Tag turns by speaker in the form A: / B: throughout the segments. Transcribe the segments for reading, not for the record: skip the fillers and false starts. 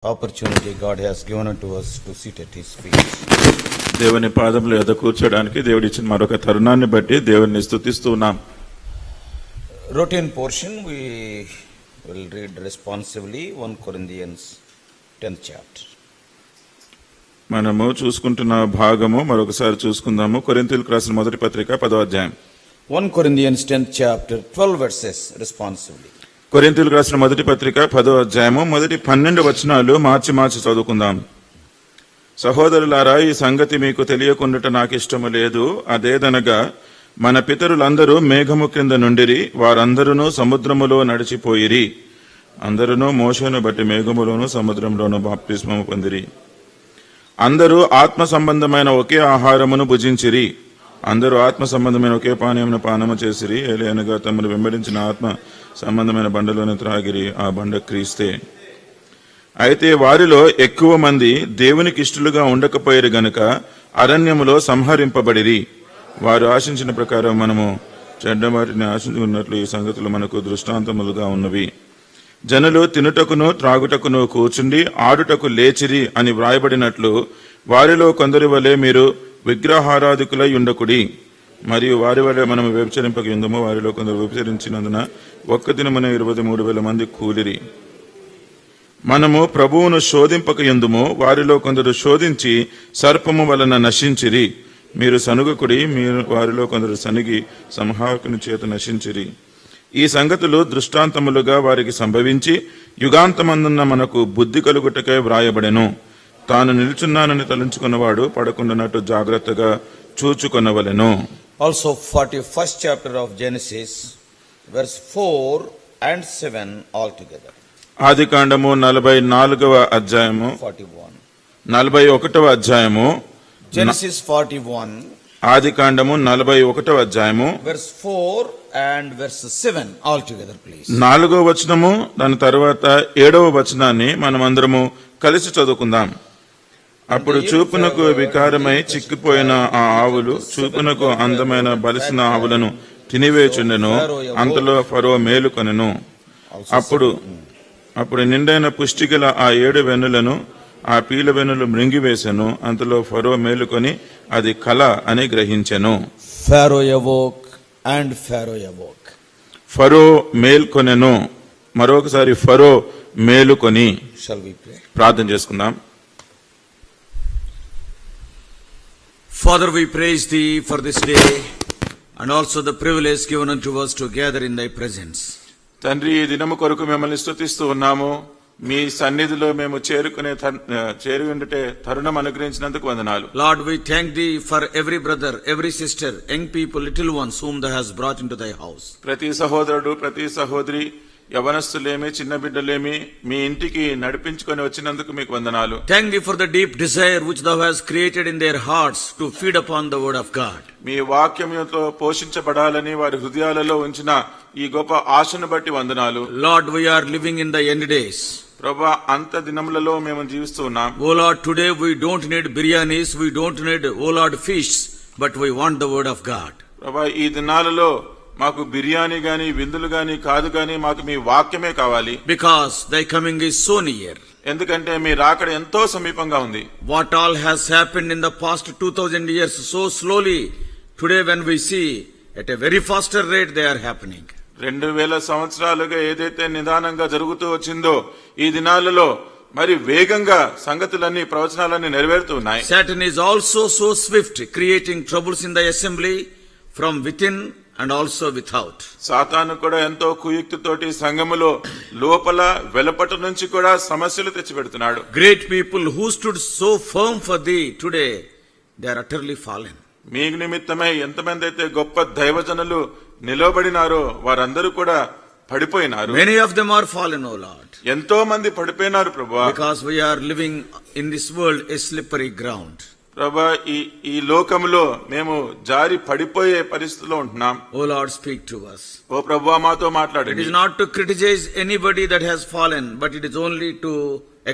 A: opportunity God has given unto us to sit at his feet.
B: దేవుని పాదముల యొద్ద కూర్చోడానికి దేవుడు ఇచ్చిన మరొక తరుణాన్ని బట్టి దేవుని స్తుతిస్తూ ఉన్నాం.
A: Routine portion we will read responsively 1 Corinthians 10th chapter.
B: మనము చూసుకుంటున్న భాగము మరొకసారి చూసుకుందాము. కొరింథీయులకు రాసిన మొదటి పత్రిక 10వ అధ్యాయం.
A: 1 Corinthians 10th chapter 12 verses responsively.
B: కొరింథీయులకు రాసిన మొదటి పత్రిక 10వ అధ్యాయము మొదటి 12 వచనాలు మార్చి చదువుకుందాం. సహోదరులారా, ఈ సంగతి మీకు తెలియకుండుట నాకు ఇష్టము లేదు. అదేదనగా మన పితరులందరూ మేఘము క్రింద నుండిరి, వారందరూ సముద్రములో నడిచిపోయిరి. అందరూ మోషేను బట్టి మేఘములోను సముద్రంలోను బాప్తిస్మము పొందిరి. అందరూ ఆత్మ సంబంధమైన ఒకే ఆహారమును భుజించిరి. అందరూ ఆత్మ సంబంధమైన ఒకే పానీయమును పానము చేసిరి. ఏలయనగా తమను వెంబడించిన ఆత్మ సంబంధమైన బండలోని త్రాగిరి, ఆ బండ క్రీస్తే. అయితే వారిలో ఎక్కువ మంది దేవునికి ఇష్టలుగా ఉండకపోయారు గనుక అరణ్యములో సంహరింపబడిరి. వారు ఆశించిన ప్రకారం మనము చెడ్డవాటిని ఆశించుకున్నట్లు ఈ సంగతులు మనకు దృష్టాంతములుగా ఉన్నవి. జనులు తినుటకును త్రాగుటకును కూర్చుండి ఆడుటకు లేచిరి అని వ్రాయబడినట్లు వారిలో కొందరి వలె మీరు విగ్రహారాధికులై ఉండకుడి. మరియు వారి వలె మనము వ్యభిచరింపక యుందుము. వారిలో కొందరు వ్యభిచరించినందున ఒక్క దినమున 23,000 మంది కూలిరి. మనము ప్రభువును శోధింపక యుందుము. వారిలో కొందరు శోధించి సర్పము వలన నశించిరి. మీరు సనుగకుడి. మీరు వారిలో కొందరు సనిగి సంహారకుని చేత నశించిరి. ఈ సంగతులు దృష్టాంతములుగా వారికి సంభవించి యుగాంతమందున్న మనకు బుద్ధి కలుగుటకై వ్రాయబడెను. తాను నిల్చున్నానని తలంచుకున్నవాడు పడకుండానట్టు జాగ్రత్తగా చూచుకొనవలెను.
A: Also 41st chapter of Genesis verse 4 and 7 altogether.
B: ఆదికాండము 44వ అధ్యాయము
A: 41.
B: 41వ అధ్యాయము.
A: Genesis 41
B: ఆదికాండము 41వ అధ్యాయము
A: verse 4 and verse 7 altogether please.
B: 4వ వచనము దాని తర్వాత 7వ వచనాన్ని మనమందరము కలిసి చదువుకుందాం. అప్పుడు చూపునకు వికారమై చిక్కిపోయిన ఆ ఆవులు చూపునకు అందమైన బలిసిన ఆవులను తినివేచుండెను. అంతలో ఫరో మేలుకొనెను. అప్పుడు నిండైన పుష్టిగల ఆ 7 వెన్నులను ఆ పీల వెన్నులు మృంగివేశెను. అంతలో ఫరో మేలుకొని అది కల అని గ్రహించెను.
A: Pharaoh awoke and Pharaoh awoke.
B: ఫరో మేల్కొనెను. మరొకసారి ఫరో మేలుకొని.
A: Shall we pray?
B: ప్రార్థన చేసుకుందాం.
A: Father, we praise thee for this day and also the privilege given unto us to gather in thy presence.
B: తండ్రి, ఈ దినము కొరకు మిమ్మల్ని స్తుతిస్తూ ఉన్నాము. మీ సన్నిధిలో మేము చేరి ఉండే తరుణం అనుగ్రహించినందుకు వందనాలు.
A: Lord, we thank thee for every brother, every sister, young people, little ones whom thou hast brought into thy house.
B: ప్రతి సహోదరుడు, ప్రతి సహోదరి, యవనస్తులేమి, చిన్న బిడ్డలేమి మీ ఇంటికి నడిపించుకొని వచ్చినందుకు మీకు వందనాలు.
A: Thank thee for the deep desire which thou hast created in their hearts to feed upon the word of God.
B: మీ వాక్యముతో పోషించబడాలని వారి హృదయాలలో ఉంచిన ఈ గొప్ప ఆశను బట్టి వందనాలు.
A: Lord, we are living in the end days.
B: ప్రభువా, అంత దినములలో మేము జీవిస్తూ ఉన్నాం.
A: O Lord, today we don't need biryanis, we don't need, O Lord, fish, but we want the word of God.
B: ప్రభువా, ఈ దినాలలో మాకు బిర్యానీ గాని విందులు గాని కాదు గాని మాకు మీ వాక్యమే కావాలి.
A: Because thy coming is so near.
B: ఎందుకంటే మీ రాకడ ఎంతో సమీపంగా ఉంది.
A: What all has happened in the past 2000 years so slowly, today when we see at a very faster rate they are happening.
B: 2000 సంవత్సరాలుగా ఏదైతే నిదానంగా జరుగుతూ వచ్చిందో ఈ దినాలలో మరి వేగంగా సంగతులన్నీ, ప్రవచనాలన్నీ నెరవేరుతూ ఉన్నాయి.
A: Satan is also so swift, creating troubles in the assembly from within and also without.
B: సాతాను కూడా ఎంతో కుయుక్తితోటి సంఘములో లోపల వెలుపట నుంచి కూడా సమస్యలు తెచ్చిపెడుతున్నాడు.
A: Great people who stood so firm for thee today, they are utterly fallen.
B: మీ నిమిత్తమై ఎంతమంది అయితే గొప్ప దైవజనులు నిలబడినారో వారందరూ కూడా పడిపోయినారు.
A: Many of them are fallen, O Lord.
B: ఎంతో మంది పడిపోయినారు ప్రభువా.
A: Because we are living in this world a slippery ground.
B: ప్రభువా, ఈ లోకములో మేము జారి పడిపోయే పరిస్థితిలో ఉంటున్నాం.
A: O Lord, speak to us.
B: ఓ ప్రభువా, మాతో మాట్లాడండి.
A: It is not to criticize anybody that has fallen, but it is only to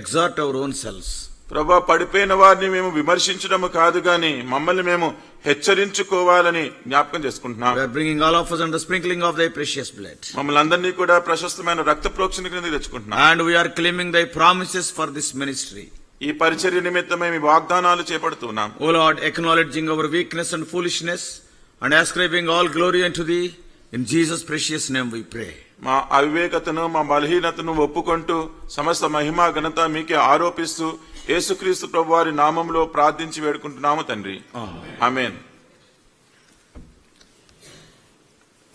A: exhort our own selves.
B: ప్రభా, పడిపోయిన వారిని మేము విమర్శించడము కాదు గాని మమ్మల్ని మేము హెచ్చరించుకోవాలని జ్ఞాపకం చేసుకుంటున్నాం.
A: We are bringing all of us under sprinkling of thy precious blood.
B: మమ్మల్ని అందరినీ కూడా ప్రశస్తమైన రక్త ప్రోక్షణ కింద తెచ్చుకుంటున్నాం.
A: And we are claiming thy promises for this ministry.
B: ఈ పరిచర్య నిమిత్తమై మీ వాగ్దానాలు చేపడుతున్నాం.
A: O Lord, acknowledging our weakness and foolishness and ascribing all glory unto thee, in Jesus' precious name we pray.
B: మా అవివేకతను మా బలహీనతను ఒప్పుకుంటూ సమస్త మహిమ ఘనత మీకే ఆరోపిస్తూ యేసుక్రీస్తు ప్రభువారి నామంలో ప్రార్థించి వేడుకుంటున్నాము తండ్రి. ఆమేన్.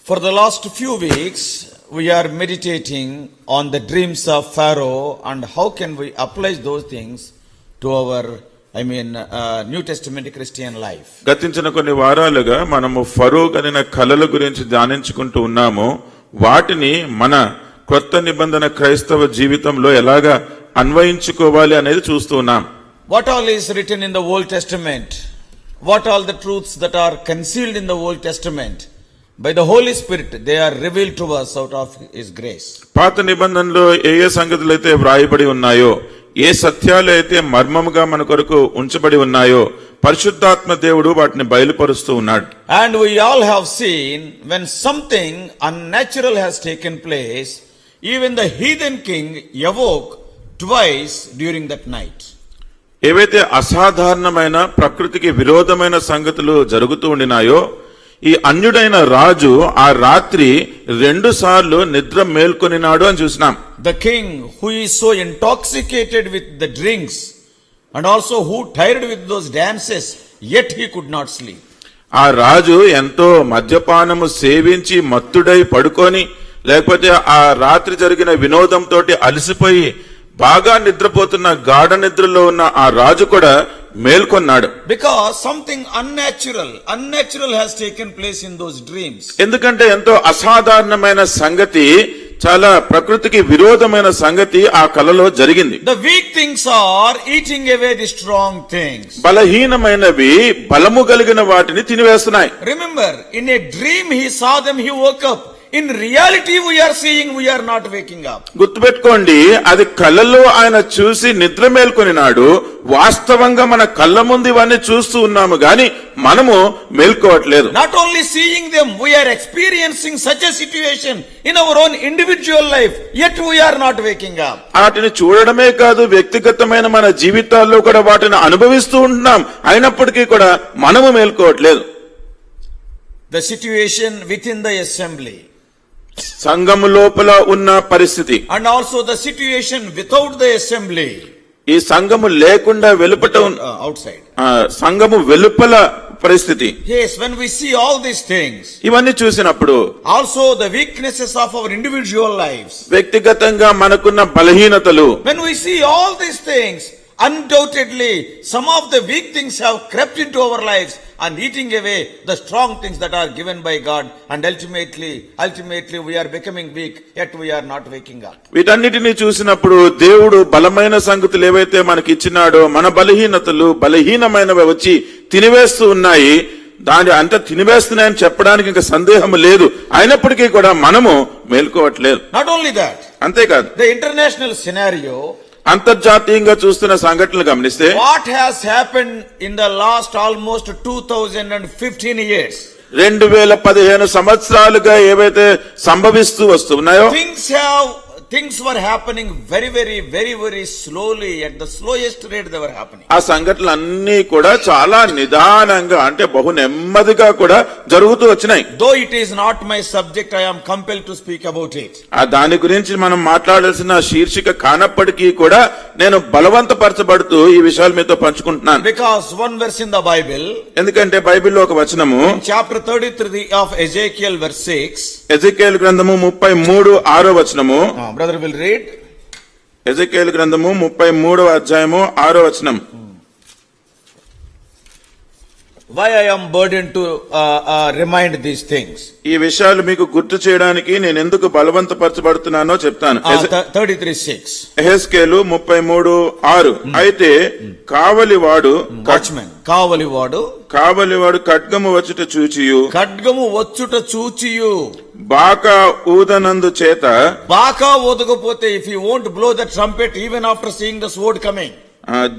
A: For the last few weeks, we are meditating on the dreams of Pharaoh and how can we apply those things to our, New Testament Christian life.
B: గతించిన కొన్ని వారాలుగా మనము ఫరో కనిన కలల గురించి ధ్యానించుకుంటూ ఉన్నాము. వాటిని మన కొత్త నిబంధన క్రైస్తవ జీవితంలో ఎలాగా అన్వయించుకోవాలి అనేది చూస్తూ ఉన్నాం.
A: What all is written in the Old Testament? What all the truths that are concealed in the Old Testament? By the Holy Spirit, they are revealed to us out of His grace.
B: పాత నిబంధనలో ఏ ఏ సంగతులు అయితే వ్రాయబడి ఉన్నాయో, ఏ సత్యాలు అయితే మర్మముగా మన కొరకు ఉంచబడి ఉన్నాయో, పరిశుద్ధాత్మ దేవుడు వాటిని బయలుపరుస్తూ ఉన్నాడు.
A: And we all have seen when something unnatural has taken place, even the heathen king awoke twice during that night.
B: ఏవైతే అసాధారణమైన ప్రకృతికి విరోధమైన సంగతులు జరుగుతూ ఉండినాయో, ఈ అన్యుడైన రాజు ఆ రాత్రి 2 సార్లు నిద్ర మేల్కొనినాడు అని చూసినాం.
A: The king who is so intoxicated with the drinks and also who tired with those dances, yet he could not sleep.
B: ఆ రాజు ఎంతో మద్యపానము సేవించి మత్తుడై పడుకొని, లేకపోతే ఆ రాత్రి జరిగిన వినోదంతో అలసిపోయి బాగా నిద్రపోతున్న గాఢ నిద్రలో ఉన్న ఆ రాజు కూడా మేల్కొన్నాడు.
A: Because something unnatural has taken place in those dreams.
B: ఎందుకంటే ఎంతో అసాధారణమైన సంగతి, చాలా ప్రకృతికి విరోధమైన సంగతి ఆ కలలో జరిగింది.
A: The weak things are eating away the strong things.
B: బలహీనమైనవి బలము కలిగిన వాటిని తినివేస్తున్నాయి.
A: Remember, in a dream he saw them, he woke up. In reality we are seeing, we are not waking up.
B: గుర్తుపెట్టుకోండి, అది కళ్ళలో ఆయన చూసి నిద్ర మేల్కొనినాడు. వాస్తవంగా మన కళ్ళ ముందు ఇవన్నీ చూస్తూ ఉన్నాము గాని మనము మేల్కోవట్లేదు.
A: Not only seeing them, we are experiencing such a situation in our own individual life, yet we are not waking up.
B: వాటిని చూడడమే కాదు, వ్యక్తిగతమైన మన జీవితాల్లో కూడా వాటిని అనుభవిస్తూ ఉంటున్నాం. అయినప్పటికీ కూడా మనము మేల్కోవట్లేదు.
A: The situation within the assembly,
B: సంఘము లోపల ఉన్న పరిస్థితి,
A: and also the situation without the assembly,
B: ఈ సంఘము లేకుండా వెలుపట
A: outside.
B: సంఘము వెలుపల పరిస్థితి.
A: Yes, when we see all these things,
B: ఇవన్నీ చూసినప్పుడు
A: also the weaknesses of our individual lives,
B: వ్యక్తిగతంగా మనకున్న బలహీనతలు,
A: when we see all these things, undoubtedly some of the weak things have crept into our lives and eating away the strong things that are given by God, and ultimately we are becoming weak, yet we are not waking up.
B: వీటన్నిటిని చూసినప్పుడు దేవుడు బలమైన సంగతులు ఏవైతే మనకి ఇచ్చినాడో, మన బలహీనతలు బలహీనమైనవి వచ్చి తినివేస్తూ ఉన్నాయి. దాని అంత తినివేస్తున్నాయని చెప్పడానికి ఇంకా సందేహం లేదు. అయినప్పటికీ కూడా మనము మేల్కోవట్లేదు.
A: Not only that,
B: అంతేకాదు,
A: the international scenario,
B: అంతర్జాతీయంగా చూస్తున్న సంఘటనలు గమనిస్తే,
A: what has happened in the last almost 2015 years,
B: 2015 సంవత్సరాలుగా ఏవైతే సంభవిస్తూ వస్తున్నాయో,
A: things were happening very slowly, at the slowest rate they were happening.
B: ఆ సంఘటనలు అన్ని కూడా చాలా నిదానంగా, అంటే బహు నెమ్మదిగా కూడా జరుగుతూ వచ్చినాయి.
A: Though it is not my subject, I am compelled to speak about it.
B: ఆ దాని గురించి మనం మాట్లాడాల్సిన శీర్షిక కానప్పటికీ కూడా నేను బలవంతపరచబడుతూ ఈ విషయాలు మీతో పంచుకుంటున్నాను.
A: Because one verse in the Bible,
B: ఎందుకంటే బైబిల్లో ఒక వచనము,
A: chapter 33 of Ezekiel verse 6,
B: ఎజెకియేలు గ్రంథము 33:6 వచనము.
A: brother will read.
B: ఎజెకియేలు గ్రంథము 33వ అధ్యాయము 6వ వచనం.
A: Why I am burdened to remind these things.
B: ఈ విషయాలు మీకు గుర్తు చేయడానికి నేను ఎందుకు బలవంతపరచబడుతున్నానో చెప్తాను.
A: 33:6.
B: ఎహెజ్కేలు 33:6. అయితే కావలివాడు, కావలివాడు ఖడ్గము వచ్చుట చూచియు బాకా ఊదనందు చేత,
A: బాకా ఊదకపోతే, if he won't blow the trumpet even after seeing the sword coming,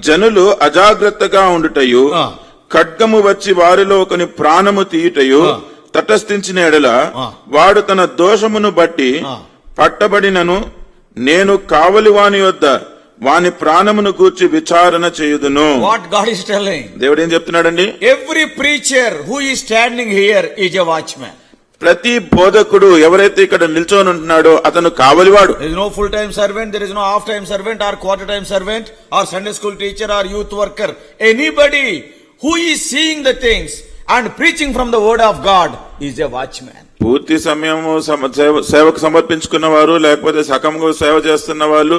B: జనులు అజాగ్రత్తగా ఉండుటయు
A: ఆ.
B: ఖడ్గము వచ్చి వారిలో ఒకని ప్రాణము తీయుటయు
A: ఆ.
B: తటస్థించిన ఎడల
A: ఆ.
B: వాడు తన దోషమును బట్టి
A: ఆ.
B: పట్టబడినను నేను కావలి వాని వద్ద వాని ప్రాణమును గూర్చి విచారణ చేయుదును.
A: What God is telling?
B: దేవుడు ఏం చెప్తున్నాడండి?
A: Every preacher who is standing here is a watchman.
B: ప్రతి బోధకుడు ఎవరైతే ఇక్కడ నిల్చొని ఉంటున్నాడో అతను కావలివాడు.
A: There is no full-time servant, there is no half-time servant or quarter-time servant or Sunday school teacher or youth worker. Anybody who is seeing the things and preaching from the word of God is a watchman.
B: పూర్తి సమయము సేవకు సమర్పించుకున్న వారు లేకపోతే సకంగా సేవ చేస్తున్న వాళ్ళు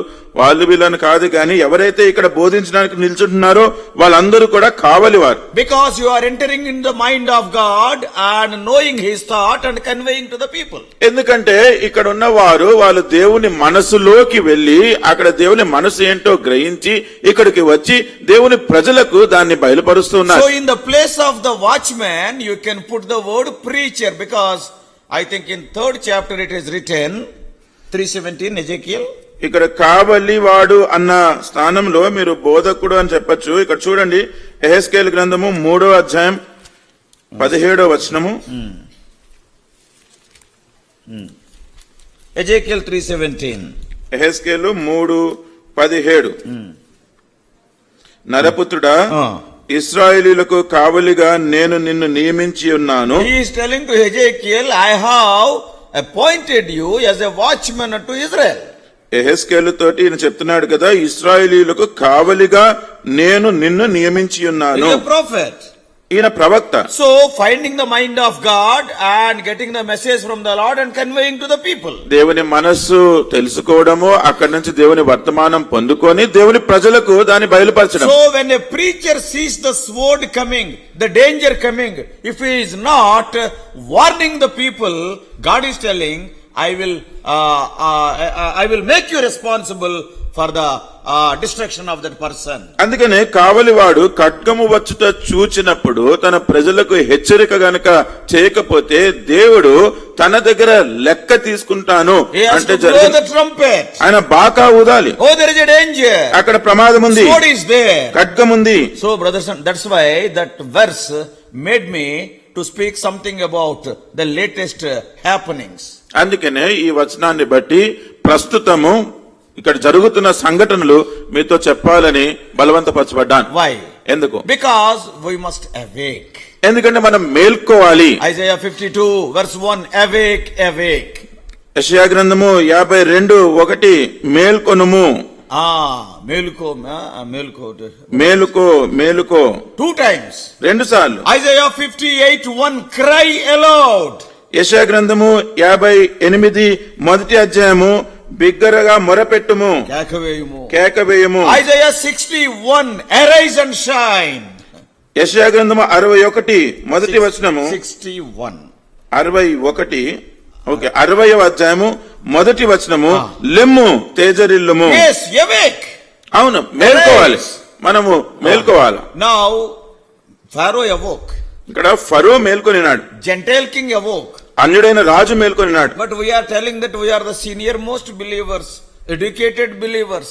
B: వీళ్ళని కాదు, కానీ ఎవరైతే ఇక్కడ బోధించడానికి నిల్చుంటున్నారో వాళ్ళందరూ కూడా కావలివారు.
A: Because you are entering in the mind of God and knowing his thought and conveying to the people.
B: ఎందుకంటే ఇక్కడ ఉన్న వాళ్ళు దేవుని మనసులోకి వెళ్లి అక్కడ దేవుని మనసు ఏంటో గ్రహించి ఇక్కడికి వచ్చి దేవుని ప్రజలకు దాన్ని బయలుపరుస్తున్నారు.
A: So in the place of the watchman you can put the word preacher, because I think in 3rd chapter it is written 3:17 Ezekiel.
B: ఇక్కడ కావలివాడు అన్న స్థానంలో మీరు బోధకుడు అని చెప్పొచ్చు. ఇక్కడ చూడండి, యెహెజ్కేలు గ్రంథము 3వ అధ్యాయం 17వ వచనము.
A: Ezekiel 3:17.
B: యెహెజ్కేలు 3:17. నరపుత్రుడా, ఇశ్రాయేలీయులకు కావలిగా నేను నిన్ను నియమించి ఉన్నాను.
A: He is telling to Ezekiel, I have appointed you as a watchman to Israel.
B: యెహెజ్కేలు తోటి ఈయన చెప్తున్నాడు కదా, ఇశ్రాయేలీయులకు కావలిగా నేను నిన్ను నియమించి ఉన్నాను.
A: He is a prophet.
B: ఈయన ప్రవక్త.
A: So finding the mind of God and getting the message from the Lord and conveying to the people.
B: దేవుని మనస్సు తెలుసుకోవడము, అక్కడి నుంచి దేవుని వర్తమానం పొందుకొని దేవుని ప్రజలకు దాన్ని బయలుపరచడం.
A: So when a preacher sees the sword coming, the danger coming, if he is not warning the people, God is telling, I will make you responsible for the destruction of that person.
B: అందుకనే కావలివాడు ఖడ్గము వచ్చుట చూచినప్పుడు తన ప్రజలకు హెచ్చరిక గనక చేయకపోతే దేవుడు తన దగ్గర లెక్క తీసుకుంటాను
A: He has
B: అంటే
A: to blow the trumpet.
B: ఆయన బాకా ఊదాలి.
A: Oh, there is a danger.
B: అక్కడ ప్రమాదం ఉంది,
A: Sword is there.
B: ఖడ్గం ఉంది.
A: So brothers, and that's why that verse made me to speak something about the latest happenings.
B: అందుకనే ఈ వచనాన్ని బట్టి ప్రస్తుతము ఇక్కడ జరుగుతున్న సంఘటనలు మీతో చెప్పాలని బలవంతపరచబడ్డాను.
A: Why?
B: ఎందుకు?
A: Because we must awake.
B: ఎందుకంటే మనం మేల్కోవాలి.
A: Isaiah 52 verse 1, awake, awake.
B: యెషయా గ్రంథము 52:1 మేల్కొనుము.
A: మేలుకో.
B: మేలుకో మేలుకో
A: 2 times.
B: 2 సార్లు.
A: Isaiah 58:1, cry aloud.
B: యెషయా గ్రంథము 58 మొదటి అధ్యాయము బిగ్గరగా మొరపెట్టుము, కేకవేయము.
A: Isaiah 61, arise and shine.
B: యెషయా గ్రంథము 61 మొదటి వచనము. 61 ఓకే, 60వ అధ్యాయము మొదటి వచనము. లెమ్ము, తేజరిల్లుము.
A: Yes, awake.
B: అవును, మేల్కోవాలి, మనము మేల్కోవాలి.
A: Now Pharaoh awoke.
B: ఇక్కడ ఫరో మేల్కొనినాడు.
A: Gentile king awoke.
B: అన్యుడైన Raju మేల్కొనినాడు.
A: But we are telling that we are the senior most believers, educated believers.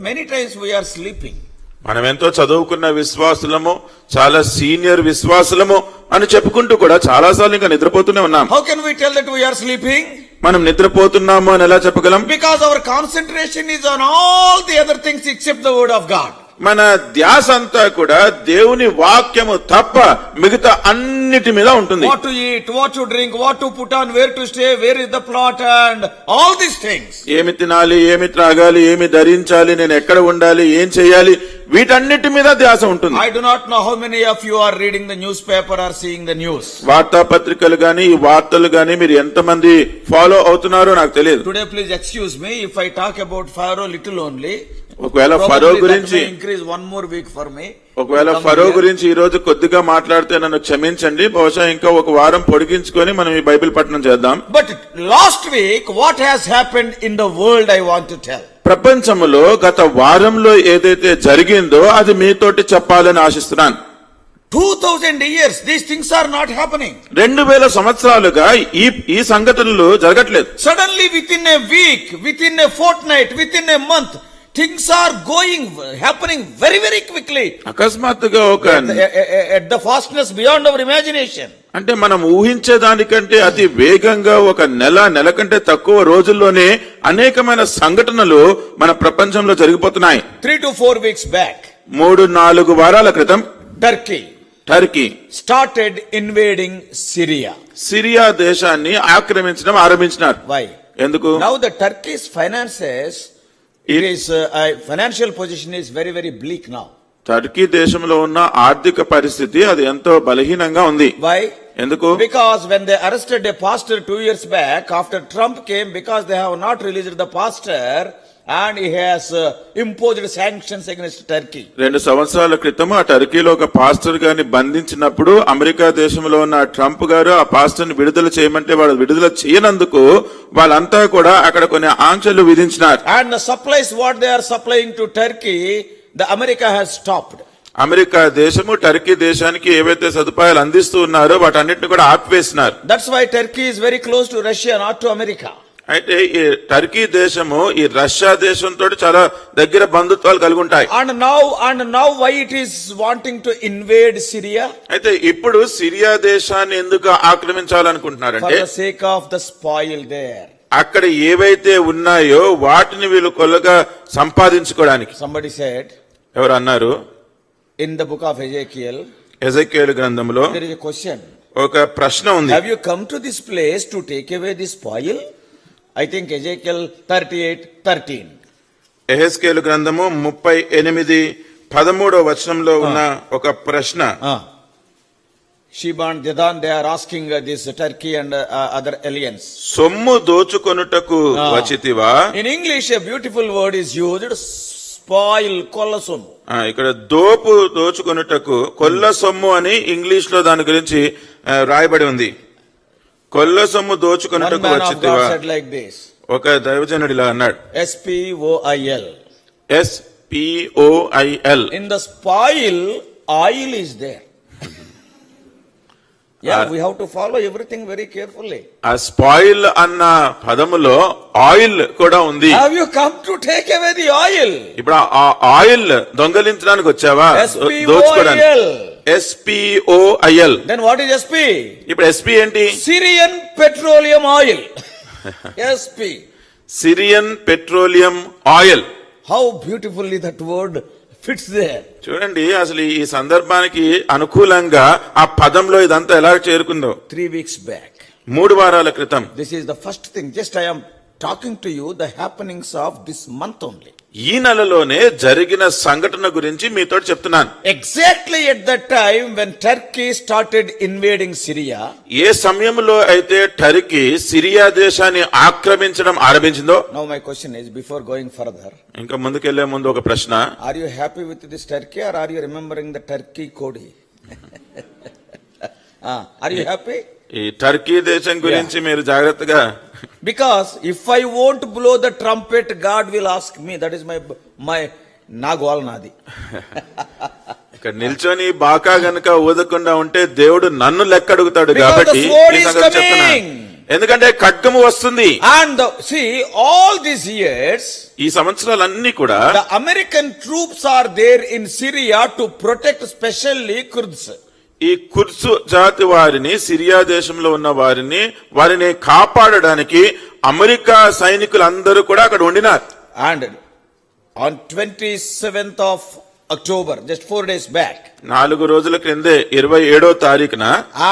A: Many times we are sleeping.
B: మనం ఎంతో చదువుకున్న విశ్వాసులము, చాలా సీనియర్ విశ్వాసులము అని చెప్పుకుంటూ కూడా చాలా సార్లు ఇంకా నిద్రపోతూనే ఉన్నాం.
A: How can we tell that we are sleeping?
B: మనం నిద్రపోతున్నాము అని ఎలా చెప్పగలం?
A: Because our concentration is on all the other things except the word of God.
B: మన ధ్యాస అంతా కూడా దేవుని వాక్యము తప్ప మిగతా అన్నిటి మీద ఉంటుంది.
A: What to eat, what to drink, what to put on, where to stay, where is the plot, and all these things.
B: ఏమి తినాలి, ఏమి త్రాగాలి, ఏమి ధరించాలి, నేను ఎక్కడ ఉండాలి, ఏం చేయాలి, వీటన్నిటి మీద ధ్యాస ఉంటుంది.
A: I do not know how many of you are reading the newspaper or seeing the news.
B: వార్తాపత్రికలు గాని ఈ వార్తలు గాని మీరు ఎంతమంది ఫాలో అవుతున్నారో నాకు తెలియదు.
A: Today please excuse me if I talk about Pharaoh little only.
B: ఒకవేళ ఫరో గురించి
A: increase one more week for me.
B: ఒకవేళ ఫరో గురించి ఈ రోజు కొద్దిగా మాట్లాడితే నన్ను క్షమించండి. బహుశా ఇంకా ఒక వారం పొడిగించుకొని మనం ఈ బైబిల్ పఠనం చేద్దాం.
A: But last week what has happened in the world I want to tell.
B: ప్రపంచంలో గత వారంలో ఏదైతే జరిగిందో అది మీతోటి చెప్పాలని ఆశిస్తున్నాను.
A: 2000 years these things are not happening.
B: 2000 సంవత్సరాలుగా ఈ సంఘటనలు జరగట్లేదు.
A: Suddenly within a week, within a fortnight, within a month, things are happening very, very quickly.
B: అకస్మాత్తుగా ఒక
A: At the fastness beyond our imagination.
B: అంటే మనం ఊహించే దానికంటే అతి వేగంగా ఒక నెల కంటే తక్కువ రోజుల్లోనే అనేకమైన సంఘటనలు మన ప్రపంచంలో జరిగిపోతున్నాయి.
A: 3 to 4 weeks back,
B: 3-4 వారాల క్రితం Turkey
A: started invading Syria.
B: Syria దేశాన్ని ఆక్రమించడం ఆరంభించినారు.
A: Why?
B: ఎందుకు?
A: Now the Turkey's finances, financial position is very, very bleak now.
B: Turkey దేశంలో ఉన్న ఆర్థిక పరిస్థితి అది ఎంతో బలహీనంగా ఉంది.
A: Why?
B: ఎందుకు?
A: Because when they arrested a pastor 2 years back, after Trump came, because they have not released the pastor, and he has imposed sanctions against Turkey.
B: 2 సంవత్సరాల క్రితం ఆ టర్కీలో ఒక పాస్టర్ గారిని బంధించినప్పుడు అమెరికా దేశంలో ఉన్న ట్రంప్ గారు ఆ పాస్టర్ ని విడుదల చేయమంటే వాళ్ళు విడుదల చేయనందుకు వాళ్ళంతా కూడా అక్కడ కొన్ని ఆంక్షలు విధించినారు.
A: And the supplies what they are supplying to Turkey, the America has stopped.
B: America దేశము టర్కీ దేశానికి ఏవైతే సదుపాయాలు అందిస్తూ ఉన్నారో వాటన్నిటిని కూడా ఆపివేసినారు.
A: That's why Turkey is very close to Russia, not to America.
B: అయితే ఈ టర్కీ దేశము ఈ రష్యా దేశంతో చాలా దగ్గర బంధుత్వాలు కలిగి ఉంటాయి.
A: And now why it is wanting to invade Syria?
B: అయితే ఇప్పుడు సిరియా దేశాన్ని ఎందుకు ఆక్రమించాలనుకుంటున్నారంటే
A: For the sake of the spoil there.
B: అక్కడ ఏవైతే ఉన్నాయో వాటిని వీళ్ళు కొల్లగా సంపాదించుకోవడానికి.
A: Somebody said,
B: ఎవరు అన్నారు?
A: in the book of Ezekiel,
B: ఎజెకియేలు గ్రంథంలో
A: there is a question.
B: ఒక ప్రశ్న ఉంది.
A: Have you come to this place to take away the spoil? I think Ezekiel 38:13.
B: Ezekiel గ్రంథము 38:13 వచనంలో ఉన్న ఒక ప్రశ్న.
A: Sheban, Dedan, they are asking this Turkey and other aliens.
B: సొమ్ము దోచుకొనుటకు వచ్చితివా?
A: In English, a beautiful word is used, spoil, కొల్ల సొమ్ము.
B: ఇక్కడ దోచుకొనుటకు కొల్ల సొమ్ము అని ఇంగ్లీష్ లో దాని గురించి రాయబడి ఉంది. కొల్ల సొమ్ము దోచుకొనుటకు వచ్చితివా?
A: Like this.
B: ఒక దైవజనుడు ఇలా అన్నాడు.
A: SPOIL.
B: SPOIL.
A: In the spoil, oil is there. Yeah, we have to follow everything very carefully.
B: ఆ స్పాయిల్ అన్న పదములో ఆయిల్ కూడా ఉంది.
A: Have you come to take away the oil?
B: ఇప్పుడు ఆ ఆయిల్ దొంగలించడానికి వచ్చావా?
A: SPOIL.
B: SPOIL.
A: Then what is SP?
B: ఇప్పుడు SP ఏంటి?
A: Syrian petroleum oil. SP.
B: Syrian petroleum oil.
A: How beautifully that word fits there.
B: చూడండి అసలు ఈ సందర్భానికి అనుకూలంగా ఆ పదంలో ఇదంతా ఎలా చేరుకుందో.
A: 3 weeks back.
B: 3 వారాల క్రితం.
A: This is the first thing. Just I am talking to you the happenings of this month only.
B: ఈ నెలలోనే జరిగిన సంఘటన గురించి మీతో చెప్తున్నాను.
A: Exactly at that time when Turkey started invading Syria.
B: ఏ సమయంలో అయితే టర్కీ సిరియా దేశాన్ని ఆక్రమించడం ఆరంభించిందో.
A: Now my question is, before going further,
B: ఇంకా ముందుకెళ్లే ముందు ఒక ప్రశ్న.
A: Are you happy with this Turkey or are you remembering the Turkey Kodi? Are you happy?
B: ఈ Turkey దేశం గురించి మీరు జాగ్రత్తగా.
A: Because if I won't blow the trumpet, God will ask me. That is my నా goal నాది.
B: ఇక్కడ నిల్చొని బాకా గనుక ఊదకుండా ఉంటే దేవుడు నన్ను లెక్క అడుగుతాడు. కాబట్టి ఎందుకంటే ఖడ్గము వస్తుంది.
A: And see, all these years,
B: ఈ సంవత్సరాలన్నీ కూడా
A: the American troops are there in Syria to protect specially Kurds.
B: ఈ కుర్సు జాతి వారిని, సిరియా దేశంలో ఉన్న వారిని కాపాడడానికి అమెరికా సైనికులందరూ కూడా అక్కడ ఉండినారు.
A: And on 27th of October, just 4 days back,
B: 4 రోజుల క్రిందే 27వ తారీఖున,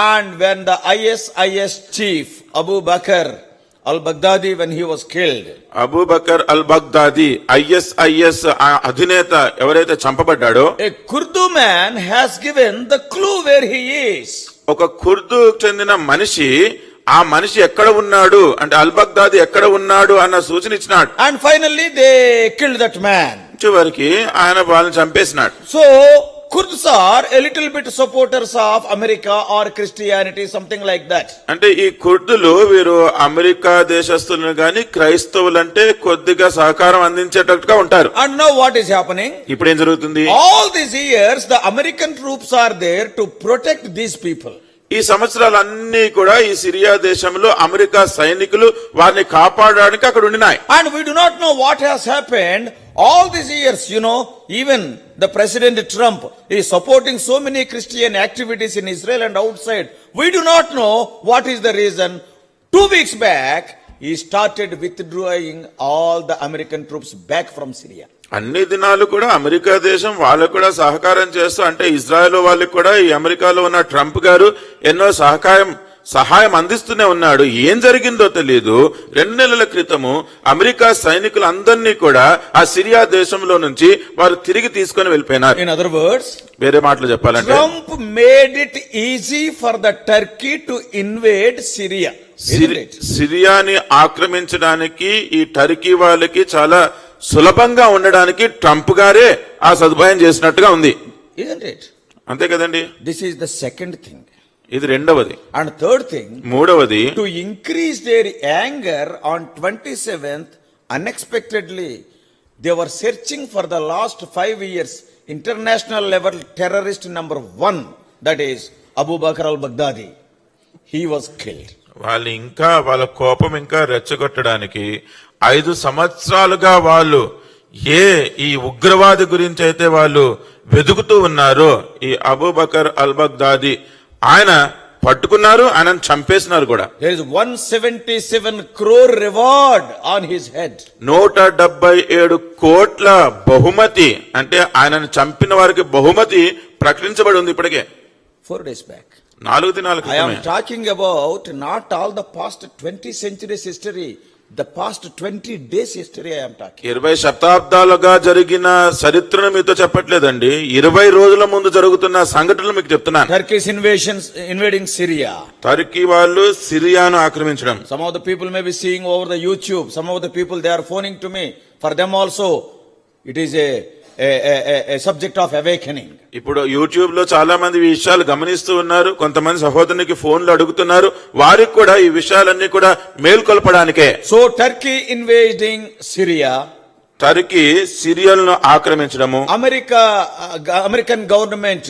A: and when the ISIS chief Abu Bakr al-Baghdadi, when he was killed,
B: Abu Bakr al Baghdadi ISIS అధినేత ఎవరైతే చంపబడ్డాడో,
A: a Kurdu man has given the clue where he is.
B: ఒక కుర్దు చెందిన మనిషి ఆ మనిషి ఎక్కడ ఉన్నాడు అంటే అల్ బగ్దాది ఎక్కడ ఉన్నాడు అన్న సూచన ఇచ్చినాడు.
A: And finally they killed that man.
B: చివరికి ఆయన వాళ్ళని చంపేసినాడు.
A: So Kurds are a little bit supporters of America or Christianity, something like that.
B: అంటే ఈ కుర్దులు వీరు అమెరికా దేశస్తులను గాని క్రైస్తవులంటే కొద్దిగా సహకారం అందించేటట్టుగా ఉంటారు.
A: And now what is happening?
B: ఇప్పుడు ఏం జరుగుతుంది?
A: All these years the American troops are there to protect these people.
B: ఈ సంవత్సరాలన్నీ కూడా ఈ సిరియా దేశంలో అమెరికా సైనికులు వారిని కాపాడడానికి అక్కడ ఉండినాయి.
A: And we do not know what has happened all these years, even the President Trump is supporting so many Christian activities in Israel and outside. We do not know what is the reason. 2 weeks back, he started withdrawing all the American troops back from Syria.
B: అన్ని దినాలు కూడా America దేశం వాళ్ళకు కూడా సహకారం చేస్తూ, అంటే Israel వాళ్ళకి కూడా ఈ అమెరికాలో ఉన్న ట్రంప్ గారు ఎన్నో సహాయం అందిస్తూనే ఉన్నాడు. ఏం జరిగిందో తెలియదు. 2 నెలల క్రితము అమెరికా సైనికులందరినీ కూడా ఆ సిరియా దేశంలో నుంచి వారు తిరిగి తీసుకొని వెళ్ళిపోయినారు.
A: In other words,
B: వేరే మాటలు చెప్పాలంటే
A: Trump made it easy for the Turkey to invade Syria.
B: సిరియాని ఆక్రమించడానికి ఈ టర్కీ వాళ్ళకి చాలా సులభంగా ఉండడానికి ట్రంప్ గారే ఆ సదుపాయం చేసినట్టుగా ఉంది.
A: Isn't it?
B: అంతే కదండి.
A: This is the second thing.
B: ఇది రెండవది.
A: And third thing,
B: మూడవది,
A: to increase their anger on 27th, unexpectedly, they were searching for the last 5 years, international level terrorist number 1, that is Abu Bakr al-Baghdadi. He was killed.
B: వాళ్ళు ఇంకా వాళ్ళ కోపం ఇంకా రెచ్చగొట్టడానికి 5 సంవత్సరాలుగా వాళ్ళు ఈ ఉగ్రవాది గురించి అయితే వాళ్ళు వెతుకుతూ ఉన్నారో ఈ అబూబకర్ అల్ బగ్దాది ఆయన పట్టుకున్నారు, ఆయనను చంపేసినారు కూడా.
A: There is 177 crore reward on his head.
B: 177 కోట్ల బహుమతి, అంటే ఆయనను చంపిన వారికి బహుమతి ప్రకటించబడి ఉంది ఇప్పటికే.
A: 4 days back.
B: 4 దినాల
A: I am
B: క్రితమే.
A: talking about not all the past 20 centuries history, the past 20 days history I am talking.
B: 20 శతాబ్దాలుగా జరిగిన చరిత్రను మీతో చెప్పట్లేదండి, 20 రోజుల ముందు జరుగుతున్న సంఘటనలు మీకు చెప్తున్నాను.
A: Turkish invading Syria.
B: టర్కీ వాళ్ళు సిరియాను ఆక్రమించడం.
A: Some of the people may be seeing over the YouTube. Some of the people, they are phoning to me. For them also, it is a subject of awakening.
B: ఇప్పుడు YouTube లో చాలా మంది ఈ విషయాలు గమనిస్తూ ఉన్నారు. కొంతమంది సహోదరునికి ఫోన్లు అడుగుతున్నారు. వారికి కూడా ఈ విషయాలన్నీ కూడా మేల్కొల్పడానికే.
A: So Turkey invading Syria.
B: Turkey సిరియాను ఆక్రమించడము.
A: American government,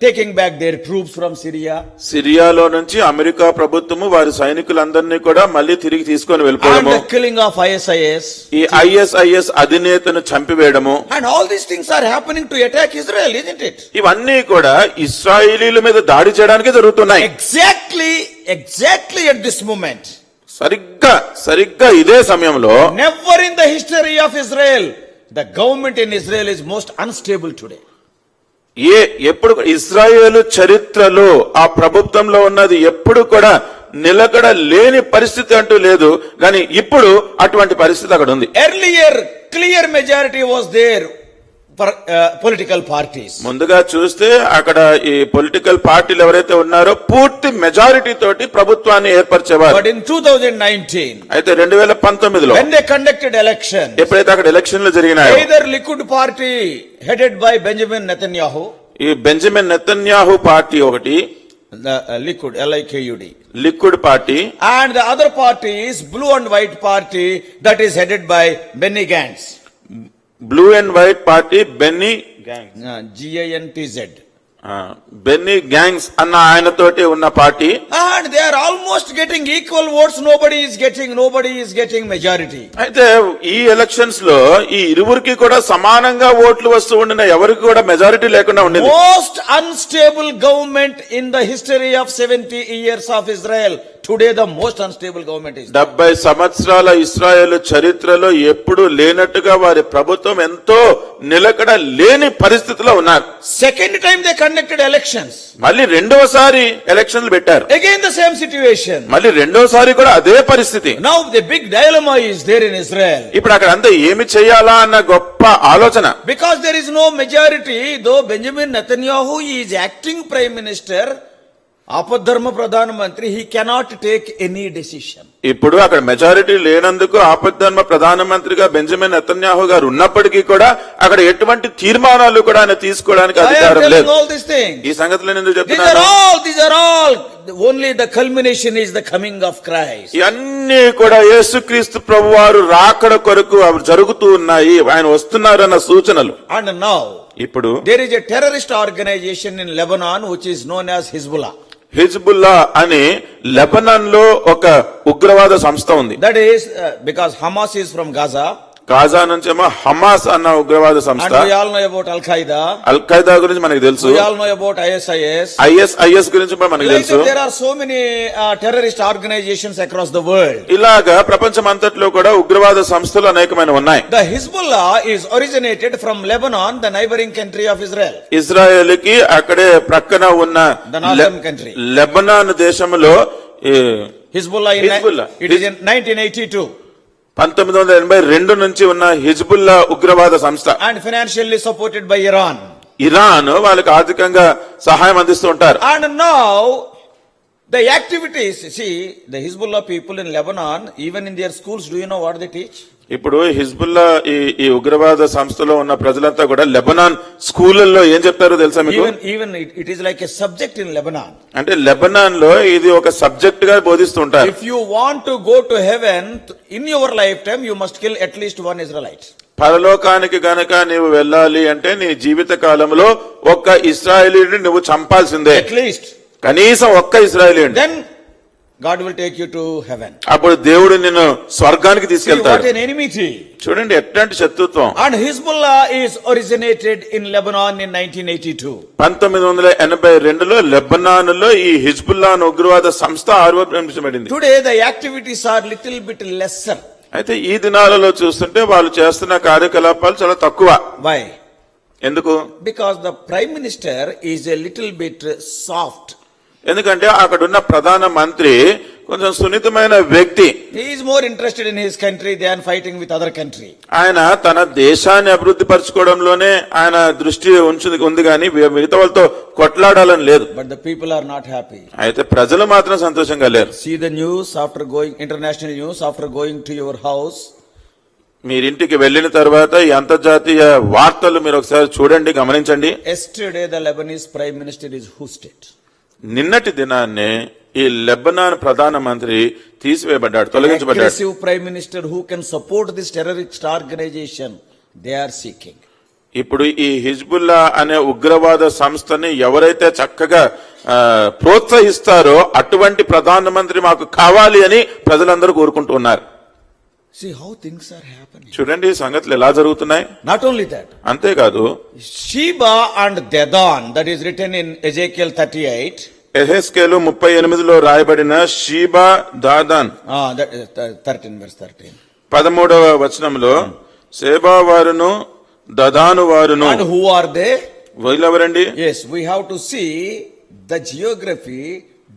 A: taking back their troops from Syria.
B: సిరియాలో నుంచి అమెరికా ప్రభుత్వము వారి సైనికులందరినీ కూడా మళ్ళీ తిరిగి తీసుకొని
A: And
B: వెళ్ళిపోవడము.
A: the killing of ISIS.
B: ఈ ISIS అధినేతను చంపివేయడము.
A: And all these things are happening to attack Israel, isn't it?
B: ఇవన్నీ కూడా ఇశ్రాయేలీల మీద దాడి చేయడానికి జరుగుతున్నాయి.
A: Exactly at this moment.
B: సరిగ్గా ఇదే సమయంలో
A: Never in the history of Israel, the government in Israel is most unstable today.
B: ఎప్పుడు ఇశ్రాయేలు చరిత్రలో ఆ ప్రభుత్వంలో ఉన్నది ఎప్పుడు కూడా నిలకడ లేని పరిస్థితి అంటూ లేదు, కానీ ఇప్పుడు అటువంటి పరిస్థితి అక్కడ ఉంది.
A: Earlier, clear majority was there for political parties.
B: ముందుగా చూస్తే అక్కడ ఈ పొలిటికల్ పార్టీలు ఎవరైతే ఉన్నారో పూర్తి మెజారిటీ తోటి ప్రభుత్వాన్ని ఏర్పరిచేవారు.
A: But in 2019,
B: అయితే 2019లో
A: when they conducted elections,
B: ఎప్పుడైతే అక్కడ ఎలక్షన్లు జరిగినాయో,
A: either Likud party headed by Benjamin Netanyahu,
B: ఈ బెంజమిన్ నెతన్యాహు పార్టీ ఒకటి,
A: the Likud, Likud,
B: liquid party,
A: and the other party is Blue and White party that is headed by Benny Gantz.
B: Blue and White party, Benny
A: GANTZ.
B: Benny Gantz అన్న ఆయనతోటి ఉన్న పార్టీ.
A: And they are almost getting equal votes. Nobody is getting majority.
B: అయితే ఈ elections లో ఈ ఇరువురికి కూడా సమానంగా ఓట్లు వస్తూ ఉండిన, ఎవరికి కూడా మెజారిటీ లేకుండా ఉండేది.
A: Most unstable government in the history of 70 years of Israel. Today the most unstable government is.
B: 70 సంవత్సరాల ఇశ్రాయేలు చరిత్రలో ఎప్పుడు లేనట్టుగా వారి ప్రభుత్వం ఎంతో నిలకడ లేని పరిస్థితిలో ఉన్నారు.
A: Second time they conducted elections.
B: మళ్ళీ రెండోసారి ఎలక్షన్లు పెట్టారు.
A: Again the same situation.
B: మళ్ళీ రెండోసారి కూడా అదే పరిస్థితి.
A: Now the big dilemma is there in Israel.
B: ఇప్పుడు అక్కడ అంతా ఏమి చేయాలా అన్న గొప్ప ఆలోచన.
A: Because there is no majority, though Benjamin Netanyahu is acting prime minister, ఆపద్ధర్మ ప్రధానమంత్రి, he cannot take any decision.
B: ఇప్పుడు అక్కడ మెజారిటీ లేనందుకు ఆపద్ధర్మ ప్రధానమంత్రిగా బెంజమిన్ నెతన్యాహు గారు ఉన్నప్పటికీ కూడా అక్కడ ఎటువంటి తీర్మానాలు కూడా ఆయన తీసుకోవడానికి అధికారం లేదు. ఈ సంగతులను ఎందుకు చెప్తున్నారు?
A: These are all only the culmination is the coming of Christ.
B: ఇవన్నీ కూడా యేసుక్రీస్తు ప్రభువారు రాకడ కొరకు అవి జరుగుతూ ఉన్నాయి, ఆయన వస్తున్నారన్న సూచనలు.
A: And now
B: ఇప్పుడు
A: there is a terrorist organization in Lebanon which is known as Hezbollah.
B: Hezbollah అని లెబనాన్ లో ఒక ఉగ్రవాద సంస్థ ఉంది.
A: That is because Hamas is from Gaza.
B: Gaza నుంచేమో హమాస్ అన్న ఉగ్రవాద
A: And
B: సంస్థ.
A: we all know about Al-Qaeda.
B: Al Qaeda గురించి మనకు తెలుసు.
A: We all know about ISIS.
B: IS గురించి కూడా మనకు
A: Like
B: తెలుసు.
A: that, there are so many terrorist organizations across the world.
B: ఇలాగా ప్రపంచం అంతట్లో కూడా ఉగ్రవాద సంస్థలు అనేకమైన ఉన్నాయి.
A: The Hezbollah is originated from Lebanon, the neighboring country of Israel.
B: Israel కి అక్కడే ప్రక్కన ఉన్న
A: The northern country.
B: లెబనాన్ దేశంలో
A: Hezbollah, it is in 1982.
B: 1982 నుంచి ఉన్న హిజ్బుల్లా ఉగ్రవాద సంస్థ.
A: And financially supported by Iran.
B: Iran వాళ్ళకి ఆర్థికంగా సహాయం అందిస్తూ ఉంటారు.
A: And now, the activities, see, the Hezbollah people in Lebanon, even in their schools, do you know what they teach?
B: ఇప్పుడు హిజ్బుల్లా ఈ ఉగ్రవాద సంస్థలో ఉన్న ప్రజలంతా కూడా లెబనాన్ స్కూళ్ళల్లో ఏం చెప్తారో తెలుసా మీకు?
A: Even it is like a subject in Lebanon.
B: అంటే లెబనాన్ లో ఇది ఒక సబ్జెక్ట్ గా బోధిస్తుంటారు.
A: If you want to go to heaven in your lifetime, you must kill at least one Israelite.
B: పరలోకానికి గనక నీవు వెళ్ళాలి అంటే నీ జీవిత కాలంలో ఒక్క ఇశ్రాయేలీని నువ్వు చంపాల్సిందే.
A: At least.
B: కనీసం ఒక్క ఇశ్రాయేలీని.
A: Then God will take you to heaven.
B: అప్పుడు దేవుడు నిన్ను స్వర్గానికి
A: See
B: తీసుకెళ్తాడు.
A: what an enmity.
B: చూడండి ఎట్లాంటి శత్రుత్వం.
A: And Hezbollah is originated in Lebanon in 1982.
B: 1982లో Lebanon లో ఈ హిజ్బుల్లా ఉగ్రవాద సంస్థ ఆవిర్భవించబడింది.
A: Today the activities are little bit lesser.
B: అయితే ఈ దినాలలో చూస్తుంటే వాళ్ళు చేస్తున్న కార్యకలాపాలు చాలా తక్కువ.
A: Why?
B: ఎందుకు?
A: Because the Prime Minister is a little bit soft.
B: ఎందుకంటే అక్కడున్న ప్రధాన మంత్రి కొంచెం సున్నితమైన వ్యక్తి.
A: He is more interested in his country than fighting with other country.
B: ఆయన తన దేశాన్ని అభివృద్ధి పరచుకోవడంలోనే ఆయన దృష్టి ఉంది కానీ మిగతా వాళ్ళతో కొట్లాడాలని లేదు.
A: But the people are not happy.
B: అయితే ప్రజలు మాత్రం సంతోషంగా లేరు.
A: See the news after going, international news after going to your house.
B: మీరింటికి వెళ్లిన తర్వాత ఈ అంతర్జాతీయ వార్తలు మీరు ఒకసారి చూడండి, గమనించండి.
A: Yesterday the Lebanese Prime Minister is hoisted.
B: నిన్నటి దినాన్నే ఈ Lebanon Pradhan Mantri తీసివేయబడ్డాడు, తొలగించబడ్డాడు.
A: Aggressive Prime Minister who can support this terrorist organization, they are seeking.
B: ఇప్పుడు ఈ హిజ్బుల్లా అనే ఉగ్రవాద సంస్థని ఎవరైతే చక్కగా ప్రోత్సహిస్తారో అటువంటి ప్రధానమంత్రి మాకు కావాలి అని ప్రజలందరూ కోరుకుంటూ ఉన్నారు.
A: See how things are happening.
B: చూడండి ఈ సంగతులు ఎలా జరుగుతున్నాయి.
A: Not only that.
B: అంతేకాదు
A: Sheba and Dedan, that is written in Ezekiel 38.
B: ఎహెస్కేలు 38లో రాయబడిన షీబా దాదాన్
A: That is 13 verse 13.
B: 13వ వచనంలో షేబా వారును దదాను వారును.
A: And who are they?
B: వీళ్ళెవరండి?
A: Yes, we have to see the geography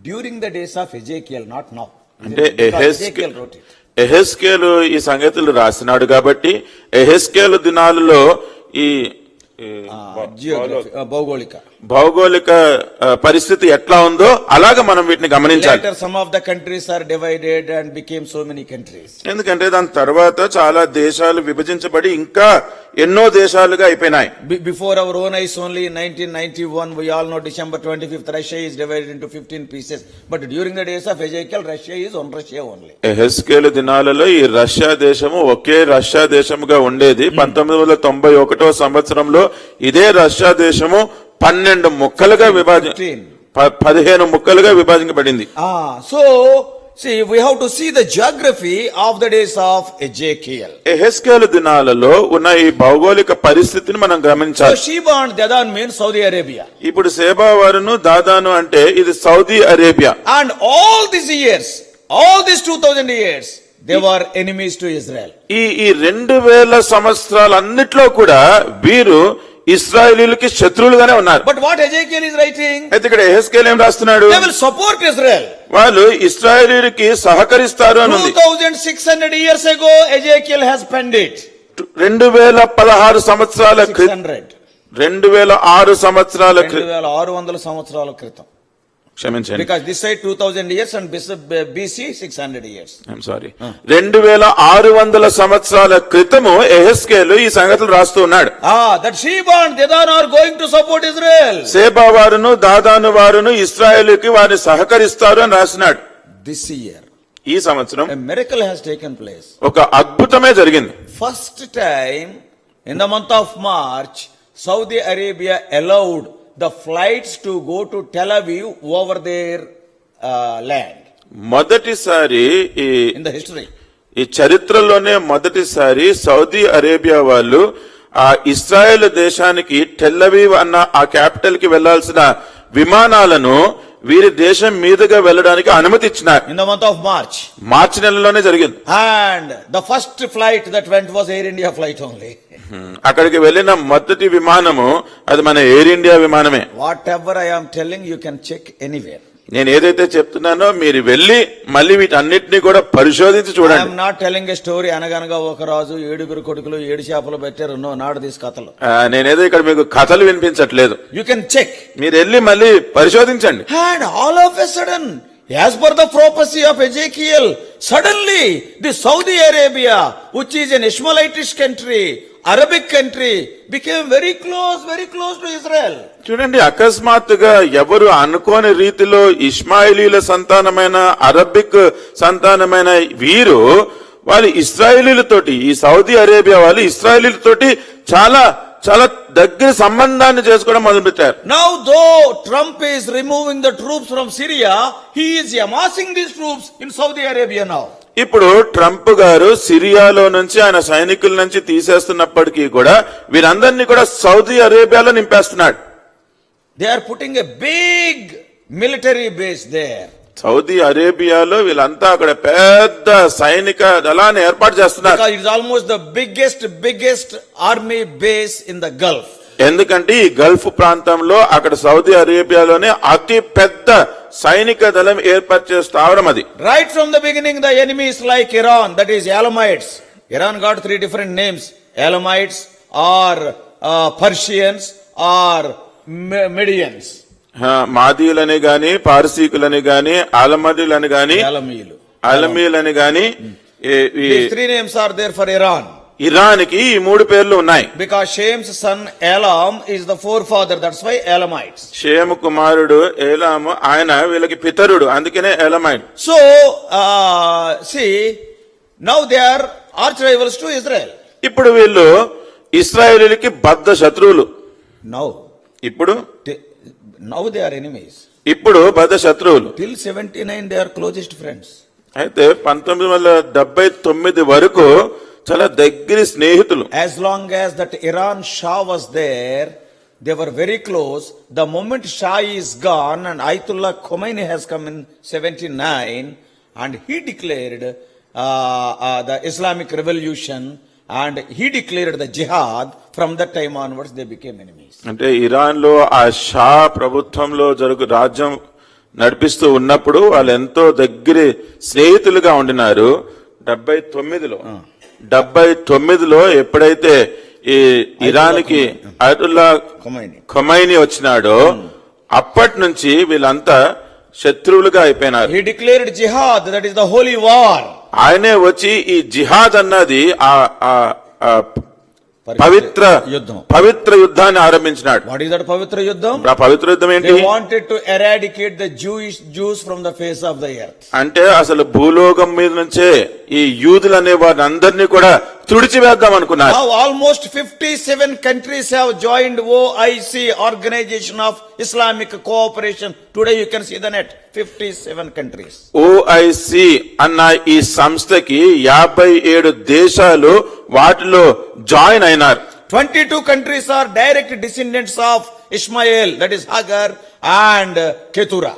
A: during the days of Ezekiel, not now.
B: అంటే
A: Because Ezekiel wrote it.
B: ఎహెస్కేలు ఈ సంగతులు రాసినాడు కాబట్టి ఎహెస్కేలు దినాలలో ఈ
A: Geography, భౌగోళిక.
B: భౌగోళిక పరిస్థితి ఎట్లా ఉందో అలాగా మనం వీటిని గమనించాలి.
A: Later some of the countries are divided and became so many countries.
B: ఎందుకంటే దాని తర్వాత చాలా దేశాలు విభజించబడి ఇంకా ఎన్నో దేశాలుగా అయిపోయినాయి.
A: Before our own eyes only in 1991, we all know December 25th, Russia is divided into 15 pieces. But during the days of Ezekiel, Russia is one Russia only.
B: ఎహెస్కేలు దినాలలో ఈ రష్యా దేశము ఒకే రష్యా దేశముగా ఉండేది. 1991వ సంవత్సరంలో ఇదే రష్యా దేశము 12 ముక్కలుగా 15 ముక్కలుగా విభజించబడింది.
A: So see, we have to see the geography of the days of Ezekiel.
B: ఎహెస్కేలు దినాలలో ఉన్న ఈ భౌగోళిక పరిస్థితిని మనం
A: So
B: గమనించాలి.
A: Sheba and Dedan means Saudi Arabia.
B: ఇప్పుడు సేబా వారును దాదాను అంటే ఇది Saudi Arabia.
A: And all these years, all these 2000 years, they were enemies to Israel.
B: ఈ 2000 సంవత్సరాలన్నిట్లో కూడా వీరు ఇశ్రాయేలీయులకి శత్రువులుగానే ఉన్నారు.
A: But what Ezekiel is writing?
B: అయితే ఇక్కడ ఎహెస్కేలు ఏం రాస్తున్నాడు?
A: They will support Israel.
B: వాళ్ళు ఇశ్రాయేలీయులకి సహకరిస్తారు అని ఉంది.
A: 2600 years ago, Ezekiel has penned it.
B: 2016 సంవత్సరాల క్రితం, 2006 సంవత్సరాల క్రితం,
A: 2600 సంవత్సరాల క్రితం.
B: క్షమించండి,
A: Because this side 2000 years and BC 600 years.
B: I'm sorry, 2600 సంవత్సరాల క్రితము ఎహెస్కేలు ఈ సంగతులు రాస్తూ ఉన్నాడు.
A: That Sheba and Dedan are going to support Israel.
B: సేబా వారును దాదాను వారును ఇశ్రాయేలుకి వారిని సహకరిస్తారు అని రాసినాడు.
A: This year,
B: ఈ సంవత్సరం
A: a miracle has taken place.
B: ఒక అద్భుతమే జరిగింది.
A: First time in the month of March, Saudi Arabia allowed the flights to go to Tel Aviv over their land
B: మొదటిసారి
A: in the history.
B: ఈ చరిత్రలోనే మొదటిసారి సౌదీ అరేబియా వాళ్ళు ఆ ఇస్రాయేల్ దేశానికి టెల్లవీవ్ అన్న ఆ క్యాపిటల్ కి వెళ్లాల్సిన విమానాలను వీరి దేశం మీదుగా వెళ్ళడానికి అనుమతి ఇచ్చినారు.
A: In the month of March.
B: మార్చి నెలలోనే జరిగింది.
A: And the first flight that went was Air India flight only.
B: అక్కడికి వెళ్లిన మొదటి విమానము అది మన ఎయిర్ ఇండియా విమానమే.
A: Whatever I am telling, you can check anywhere.
B: నేను ఏదైతే చెప్తున్నానో మీరు వెళ్లి మళ్ళీ వీటన్నిటిని కూడా పరిశోధించి
A: I
B: చూడండి.
A: am not telling a story. అనగనగా ఒక రాజు 7 కొడుకులు 7 చేపలు పెట్టారు. నో, నాడు తీసి కథలు.
B: నేనేదో ఇక్కడ మీకు కథలు వినిపించట్లేదు.
A: You can check.
B: మీరు వెళ్ళి మళ్ళీ పరిశోధించండి.
A: And all of a sudden, as per the prophecy of Ezekiel, suddenly the Saudi Arabia, which is an Ishmaelitish country, Arabic country, became very close to Israel.
B: చూడండి, అకస్మాత్తుగా ఎవరు అనుకోని రీతిలో ఇస్మాయిలీల సంతానమైన అరబిక్ సంతానమైన వీరు వాళ్ళు ఇస్రాయేలీలతోటి, ఈ సౌదీ అరేబియా వాళ్ళు ఇస్రాయేలీలతోటి చాలా చాలా దగ్గర సంబంధాన్ని చేసుకోవడం మొదలుపెట్టారు.
A: Now, though Trump is removing the troops from Syria, he is amassing these troops in Saudi Arabia now.
B: ఇప్పుడు ట్రంప్ గారు సిరియాలో నుంచి ఆయన సైనికుల నుంచి తీసేస్తున్నప్పటికీ కూడా వీరందరినీ కూడా సౌదీ అరేబియాలో నింపేస్తున్నాడు.
A: They are putting a big military base there.
B: Saudi అరేబియాలో వీళ్ళంతా అక్కడ పెద్ద సైనిక దళాన్ని ఏర్పాటు చేస్తున్నారు.
A: Because it is almost the biggest army base in the Gulf.
B: ఎందుకంటే ఈ గల్ఫ్ ప్రాంతంలో అక్కడ సౌదీ అరేబియాలోనే అతి పెద్ద సైనిక దళం ఏర్పాటు చేసే స్థావరం అది.
A: Right from the beginning, the enemies like Iran, that is Elamites. Iran got 3 different names: Elamites, or Persians, or Medians.
B: మాదీయులని గాని, పారసీకులని గాని, ఆలమదీలని గాని, అలమీలని గాని,
A: These 3 names are there for Iran.
B: ఇరాన్కి ఈ 3 పేర్లు ఉన్నాయి.
A: Because Shem's son Elam is the forefather, that's why Elamites.
B: షేము కుమారుడు ఏలాము, ఆయన వీళ్ళకి పితరుడు, అందుకనే ఎలమైట్.
A: So, see, now they are arch rivals to Israel.
B: ఇప్పుడు వీళ్ళు ఇశ్రాయేలీలకి బద్ధ శత్రువులు. ఇప్పుడు
A: Now they are enemies.
B: ఇప్పుడు బద్ధ శత్రువులు.
A: Till 79 they are closest friends.
B: అయితే 1979 వరకు చాలా దగ్గరి స్నేహితులు.
A: As long as that Iran Shah was there, they were very close. The moment Shah is gone and Ayatollah Khomeini has come in 79, and he declared the Islamic revolution, and he declared the jihad. From that time onwards they became enemies.
B: అంటే Iran లో ఆ షా ప్రభుత్వంలో జరుగు రాజ్యం నడిపిస్తూ ఉన్నప్పుడు వాళ్ళు ఎంతో దగ్గరి స్నేహితులుగా ఉండినారు. 79లో ఎప్పుడైతే ఈ ఇరాన్కి అయతుల్లా ఖొమైనీ వచ్చినాడో అప్పటి నుంచి వీళ్ళంతా శత్రువులుగా అయిపోయినారు.
A: He declared jihad, that is the holy war.
B: ఆయనే వచ్చి ఈ జిహాద్ అన్నది పవిత్ర యుద్ధాన్ని ఆరంభించినాడు.
A: What is that పవిత్ర యుద్ధం?
B: ఆ పవిత్ర యుద్ధం ఏంటి?
A: They wanted to eradicate the Jews from the face of the earth.
B: అంటే అసలు భూలోకం మీద నుంచే ఈ యూదులు అనే వారిని అందరినీ కూడా తుడిచివేద్దాం అనుకున్నారు.
A: Now almost 57 countries have joined OIC, Organization of Islamic Cooperation. Today you can see the net. 57 countries.
B: OIC అన్న ఈ సంస్థకి 57 దేశాలు వాటిలో జాయిన్ అయినారు.
A: 22 countries are direct descendants of Ishmael, that is Hagar and Keturah.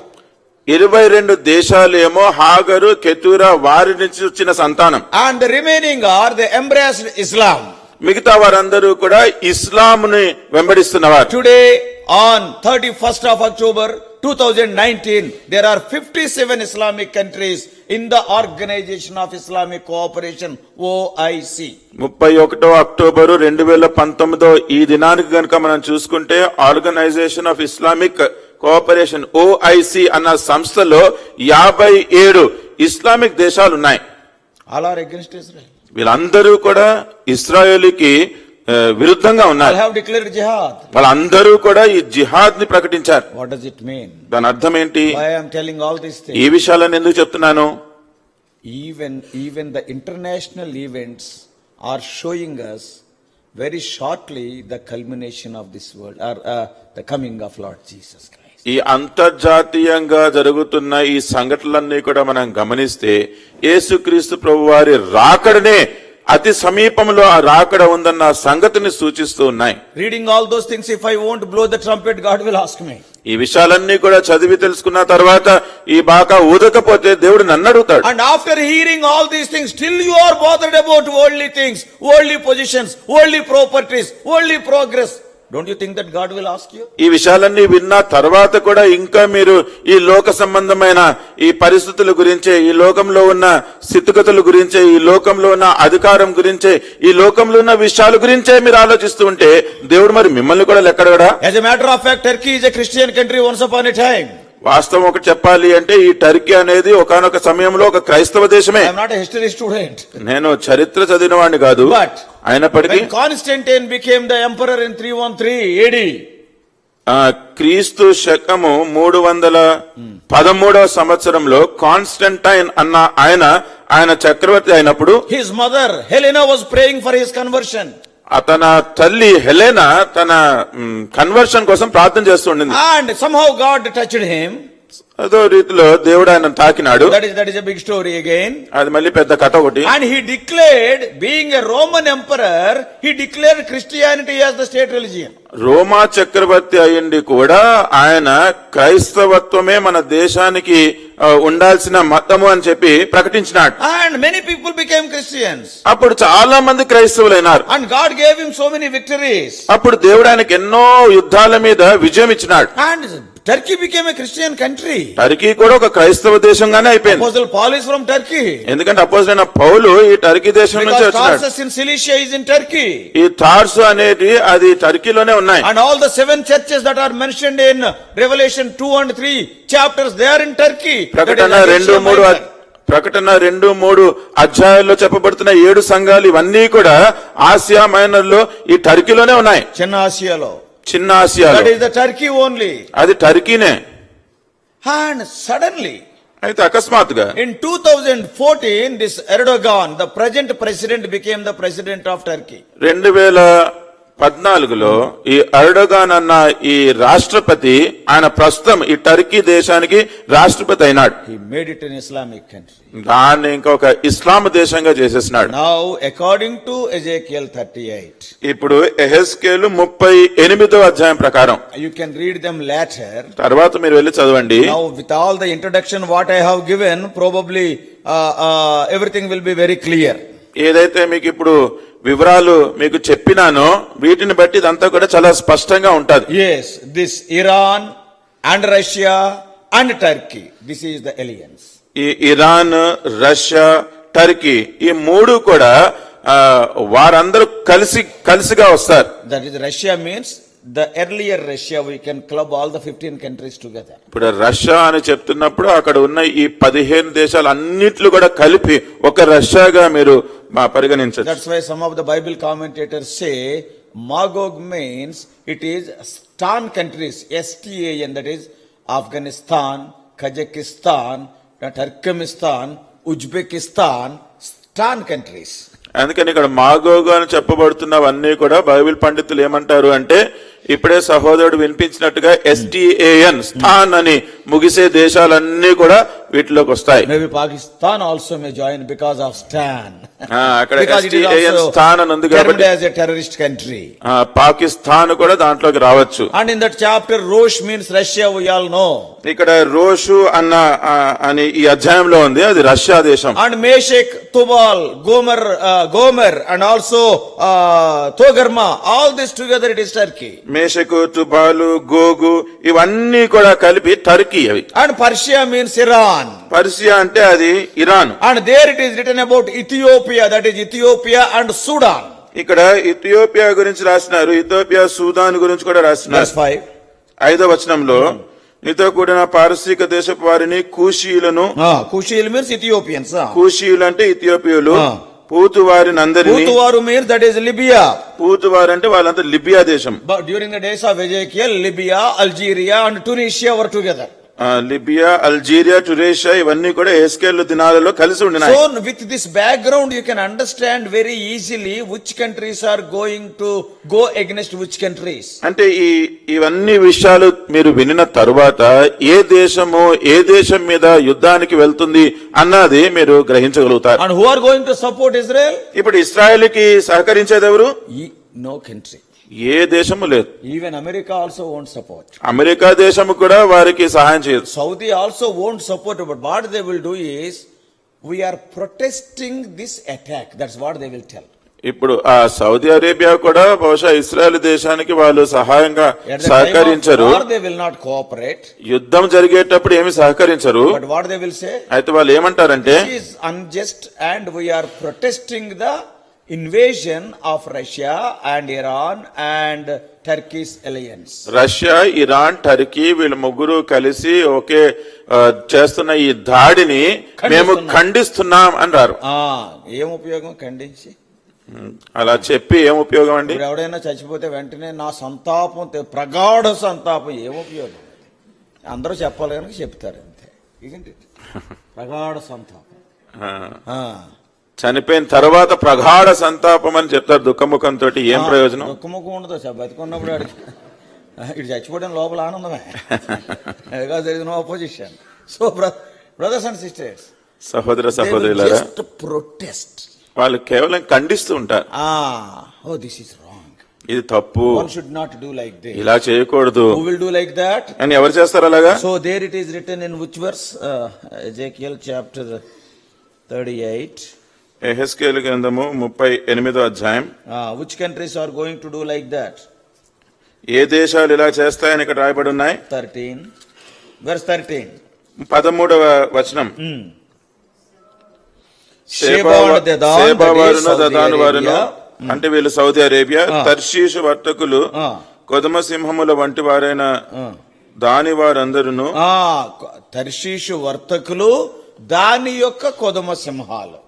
B: 22 దేశాలేమో Hagar, Keturah వారి నుంచి వచ్చిన సంతానం.
A: And the remaining are they embraced Islam.
B: మిగతా వారందరూ కూడా ఇస్లాంని వెంబడిస్తున్నవారు.
A: Today on 31st of October 2019, there are 57 Islamic countries in the Organization of Islamic Cooperation, OIC.
B: 31 October 2019 ఈ దినానికి గనుక మనం చూసుకుంటే Organisation of Islamic Cooperation OIC అన్న సంస్థలో 57 ఇస్లామిక్ దేశాలు ఉన్నాయి.
A: All are against Israel.
B: వీళ్ళందరూ కూడా ఇస్రాయేలీకి విరుద్ధంగా ఉన్నారు.
A: All have declared jihad.
B: వాళ్ళందరూ కూడా ఈ జిహాద్ ని ప్రకటించారు.
A: What does it mean?
B: దాని అర్థం ఏంటి?
A: Why I am telling all these things?
B: ఈ విషయాలను ఎందుకు చెప్తున్నాను?
A: Even the international events are showing us very shortly the culmination of this world, or the coming of Lord Jesus Christ.
B: ఈ అంతర్జాతీయంగా జరుగుతున్న ఈ సంఘటనలన్నీ కూడా మనం గమనిస్తే యేసుక్రీస్తు ప్రభువారి రాకడనే అతి సమీపంలో ఆ రాకడ ఉందన్న సంగతిని సూచిస్తూ ఉన్నాయి.
A: Reading all those things, if I won't blow the trumpet, God will ask me.
B: ఈ విషయాలన్నీ కూడా చదివి తెలుసుకున్న తర్వాత ఈ బాకా ఊదకపోతే దేవుడు నన్ను అడుగుతాడు.
A: And after hearing all these things, still you are bothered about worldly things, worldly positions, worldly properties, worldly progress. Don't you think that God will ask you?
B: ఈ విషయాలన్నీ విన్న తర్వాత కూడా ఇంకా మీరు ఈ లోక సంబంధమైన ఈ పరిస్థితుల గురించే, ఈ లోకంలో ఉన్న స్థితిగతుల గురించే, ఈ లోకంలో ఉన్న అధికారం గురించే, ఈ లోకంలో ఉన్న విషయాల గురించే మీరు ఆలోచిస్తూ ఉంటే దేవుడు మరి మిమ్మల్ని కూడా లెక్కడగడా?
A: As a matter of fact, Turkey is a Christian country once upon a time.
B: వాస్తవం ఒకటి చెప్పాలి అంటే ఈ టర్కీ అనేది ఒకానొక సమయంలో ఒక క్రైస్తవ దేశమే.
A: I am not a history student.
B: నేను చరిత్ర చదివిన వాడిని కాదు.
A: But
B: అయినప్పటికీ
A: when Constantine became the emperor in 313 AD,
B: క్రీస్తు శకము 313వ సంవత్సరంలో కాన్స్టంటైన్ అన్న ఆయన చక్రవర్తి అయినప్పుడు
A: his mother Helena was praying for his conversion.
B: తన తల్లి హెలెనా తన కన్వర్షన్ కోసం ప్రార్థన చేస్తుండింది.
A: And somehow God touched him.
B: అదో రీతిలో దేవుడు ఆయన తాకినాడు.
A: That is a big story again.
B: అది మళ్ళీ పెద్ద కథ ఒకటి.
A: And he declared, being a Roman emperor, he declared Christianity as the state religion.
B: రోమా చక్రవర్తి అయ్యింది కూడా ఆయన క్రైస్తవత్వమే మన దేశానికి ఉండాల్సిన మతము అని చెప్పి ప్రకటించినాడు.
A: And many people became Christians.
B: అప్పుడు చాలా మంది క్రైస్తవులైనారు.
A: And God gave him so many victories.
B: అప్పుడు దేవుడు ఆయనకి ఎన్నో యుద్ధాల మీద విజయం ఇచ్చినాడు.
A: And Turkey became a Christian country.
B: Turkey కూడా ఒక క్రైస్తవ దేశంగానే అయిపోయింది.
A: Apostle Paul is from Turkey.
B: ఎందుకంటే అపోజిట్ పౌలు ఈ టర్కీ దేశం నుంచి
A: Because
B: వచ్చినాడు.
A: Tarsus in Cilicia is in Turkey.
B: ఈ తార్సు అనేది అది టర్కీలోనే ఉన్నాయి.
A: And all the 7 churches that are mentioned in Revelation 2 and 3 chapters, they are in Turkey.
B: ప్రకటన 2-3 అధ్యాయాల్లో చెప్పబడుతున్న 7 సంఘాలు ఇవన్నీ కూడా ఆసియా మైనర్ లో ఈ టర్కీలోనే ఉన్నాయి.
A: చిన్న ఆసియాలో. That is the Turkey only.
B: అది టర్కీనే.
A: And suddenly,
B: అయితే అకస్మాత్తుగా
A: in 2014, this Erdogan, the present president, became the president of Turkey.
B: 2014లో ఈ ఎర్డోగాన్ అన్న ఈ రాష్ట్రపతి ఆయన ప్రస్తుతం ఈ టర్కీ దేశానికి రాష్ట్రపతి అయినాడు.
A: He made it an Islamic country.
B: దాన్ని ఇంకొక ఇస్లాం దేశంగా చేసేసినాడు.
A: Now, according to Ezekiel 38,
B: ఇప్పుడు ఎహెజ్కేలు 38వ అధ్యాయం ప్రకారం,
A: you can read them later.
B: తర్వాత మీరు వెళ్ళి చదవండి.
A: Now, with all the introduction what I have given, probably everything will be very clear.
B: ఏదైతే మీకు ఇప్పుడు వివరాలు మీకు చెప్పినానో వీటిని బట్టి ఇదంతా కూడా చాలా స్పష్టంగా ఉంటది.
A: Yes, this Iran and Russia and Turkey, this is the alliance.
B: ఈ ఇరాన్, రష్యా, టర్కీ ఈ 3 కూడా వారందరూ కలిసిగా వస్తారు.
A: That is, Russia means the earlier Russia. We can club all the 15 countries together.
B: ఇప్పుడు రష్యా అని చెప్తున్నప్పుడు అక్కడ ఉన్న ఈ 15 దేశాలు అన్నిట్లు కూడా కలిపి ఒక రష్యాగా మీరు పరిగణించండి.
A: That's why some of the Bible commentators say Magog means it is Stan countries, STAN, that is Afghanistan, Kazakhstan, Turkmenistan, Uzbekistan, Stan countries.
B: అందుకని ఇక్కడ మాగోగు అని చెప్పబడుతున్నవన్నీ కూడా బైబిల్ పండితులు ఏమంటారు అంటే ఇప్పుడే సహోదరుడు వినిపించినట్టుగా STAN స్థాన్ అని ముగిసే దేశాలన్నీ కూడా వీటిలోకి వస్తాయి.
A: Maybe Pakistan also may join because of Stan.
B: అక్కడ
A: Because it is
B: STAN స్థాన్ అని ఉంది
A: termed
B: కాబట్టి
A: as a terrorist country.
B: Pakistan కూడా దాంట్లోకి రావచ్చు.
A: And in that chapter, Rosh means Russia, we all know.
B: ఇక్కడ రోషు అని ఈ అధ్యాయంలో ఉంది, అది రష్యా దేశం.
A: And Meshech, Tubal, Gomer and also Togarma, all this together it is Turkey.
B: మేషకు, తుబాలు, గోగు ఇవన్నీ కూడా కలిపి టర్కీ అవి.
A: And Persia means Iran.
B: Persia అంటే అది Iran.
A: And there it is written about Ethiopia, that is Ethiopia and Sudan.
B: ఇక్కడ Ethiopia గురించి రాసినారు, Ethiopia సూదాన్ గురించి కూడా రాసినారు.
A: Verse 5.
B: 5వ వచనంలో నీతో కూడిన పారసీక దేశపు వారిని కూషీయులను,
A: Kushil means Ethiopians.
B: కూషీయులు అంటే ఇథియోపియులు, పూతువారినందరినీ,
A: Putuvaru means that is Libya.
B: పూతువారు అంటే వాళ్ళంతా లిబియా దేశం.
A: But during the days of Ezekiel, Libya, Algeria and Tunisia were together.
B: Libya, Algeria, Tunisia ఇవన్నీ కూడా ఎహెస్కేలు దినాలలో కలిసి ఉండినాయి.
A: So with this background you can understand very easily which countries are going to go against which countries.
B: అంటే ఇవన్నీ విషయాలు మీరు వినిన తరువాత ఏ దేశం మీద యుద్ధానికి వెళ్తుంది అన్నది మీరు గ్రహించగలుగుతారు.
A: And who are going to support Israel?
B: ఇప్పుడు ఇశ్రాయేలుకి సహకరించేది ఎవరు?
A: No country.
B: ఏ దేశము లేదు.
A: Even America also won't support.
B: America దేశము కూడా వారికి సహాయం చేయదు.
A: Saudi also won't support, but what they will do is, we are protesting this attack. That's what they will tell.
B: ఇప్పుడు ఆ సౌదీ అరేబియా కూడా బహుశా ఇశ్రాయేల్ దేశానికి వాళ్ళు సహాయంగా
A: At the time of
B: సహకరించరు.
A: war, they will not cooperate.
B: యుద్ధం జరిగేటప్పుడు ఏమి సహకరించరు.
A: But what they will say?
B: అయితే వాళ్ళు ఏమంటారంటే
A: This is unjust and we are protesting the invasion of Russia and Iran and Turkey's alliance.
B: Russia, Iran, Turkey వీళ్ళు ముగ్గురు కలిసి ఒకే చేస్తున్న ఈ దాడిని మేము ఖండిస్తున్నాం అన్నారు.
A: ఏం ఉపయోగం ఖండించి?
B: అలా చెప్పి ఏం ఉపయోగం అండి?
A: ఇప్పుడు ఎవడైనా చచ్చిపోతే వెంటనే నా సంతాపం ప్రగాఢ సంతాపం, ఏం ఉపయోగం? అందరూ చెప్పాలి కనుక చెప్తారు అంతే. ప్రగాఢ సంతాపం.
B: చనిపోయిన తర్వాత ప్రగాఢ సంతాపం అని చెప్తారు దుఃఖముఖంతో. ఏం ప్రయోజనం?
A: దుఃఖముఖం ఉండదు సార్, బతికున్నప్పుడు ఇటు చచ్చిపోవడం లోపల ఆనందమే. No opposition. So brothers and sisters,
B: సహోదర సహోదరులారా,
A: ప్రొటెస్ట్,
B: వాళ్ళు కేవలం ఖండిస్తూ ఉంటారు.
A: ఓ దిస్ ఇస్ రాంగ్,
B: ఇది తప్పు,
A: one should not do like this,
B: ఇలా చేయకూడదు.
A: who will do like that?
B: అని ఎవరు చేస్తారు అలాగా?
A: So there it is written in which verse? Ezekiel chapter 38.
B: యెహెజ్కేలు గ్రంథము 38వ అధ్యాయం.
A: Which countries are going to do like that?
B: ఏ దేశాలు ఇలా చేస్తాయని ఇక్కడ రాయబడి ఉన్నాయి.
A: 13 verse 13.
B: 13వ వచనం.
A: షేబాను
B: దదాను వారును, అంటే వీళ్ళు సౌదీ అరేబియా, తర్షీషు వర్తకులు, కొదమ సింహముల వంటి వారైన దాని వారందరూ,
A: తర్షీషు వర్తకులు దాని యొక్క కొదమ సింహాలు.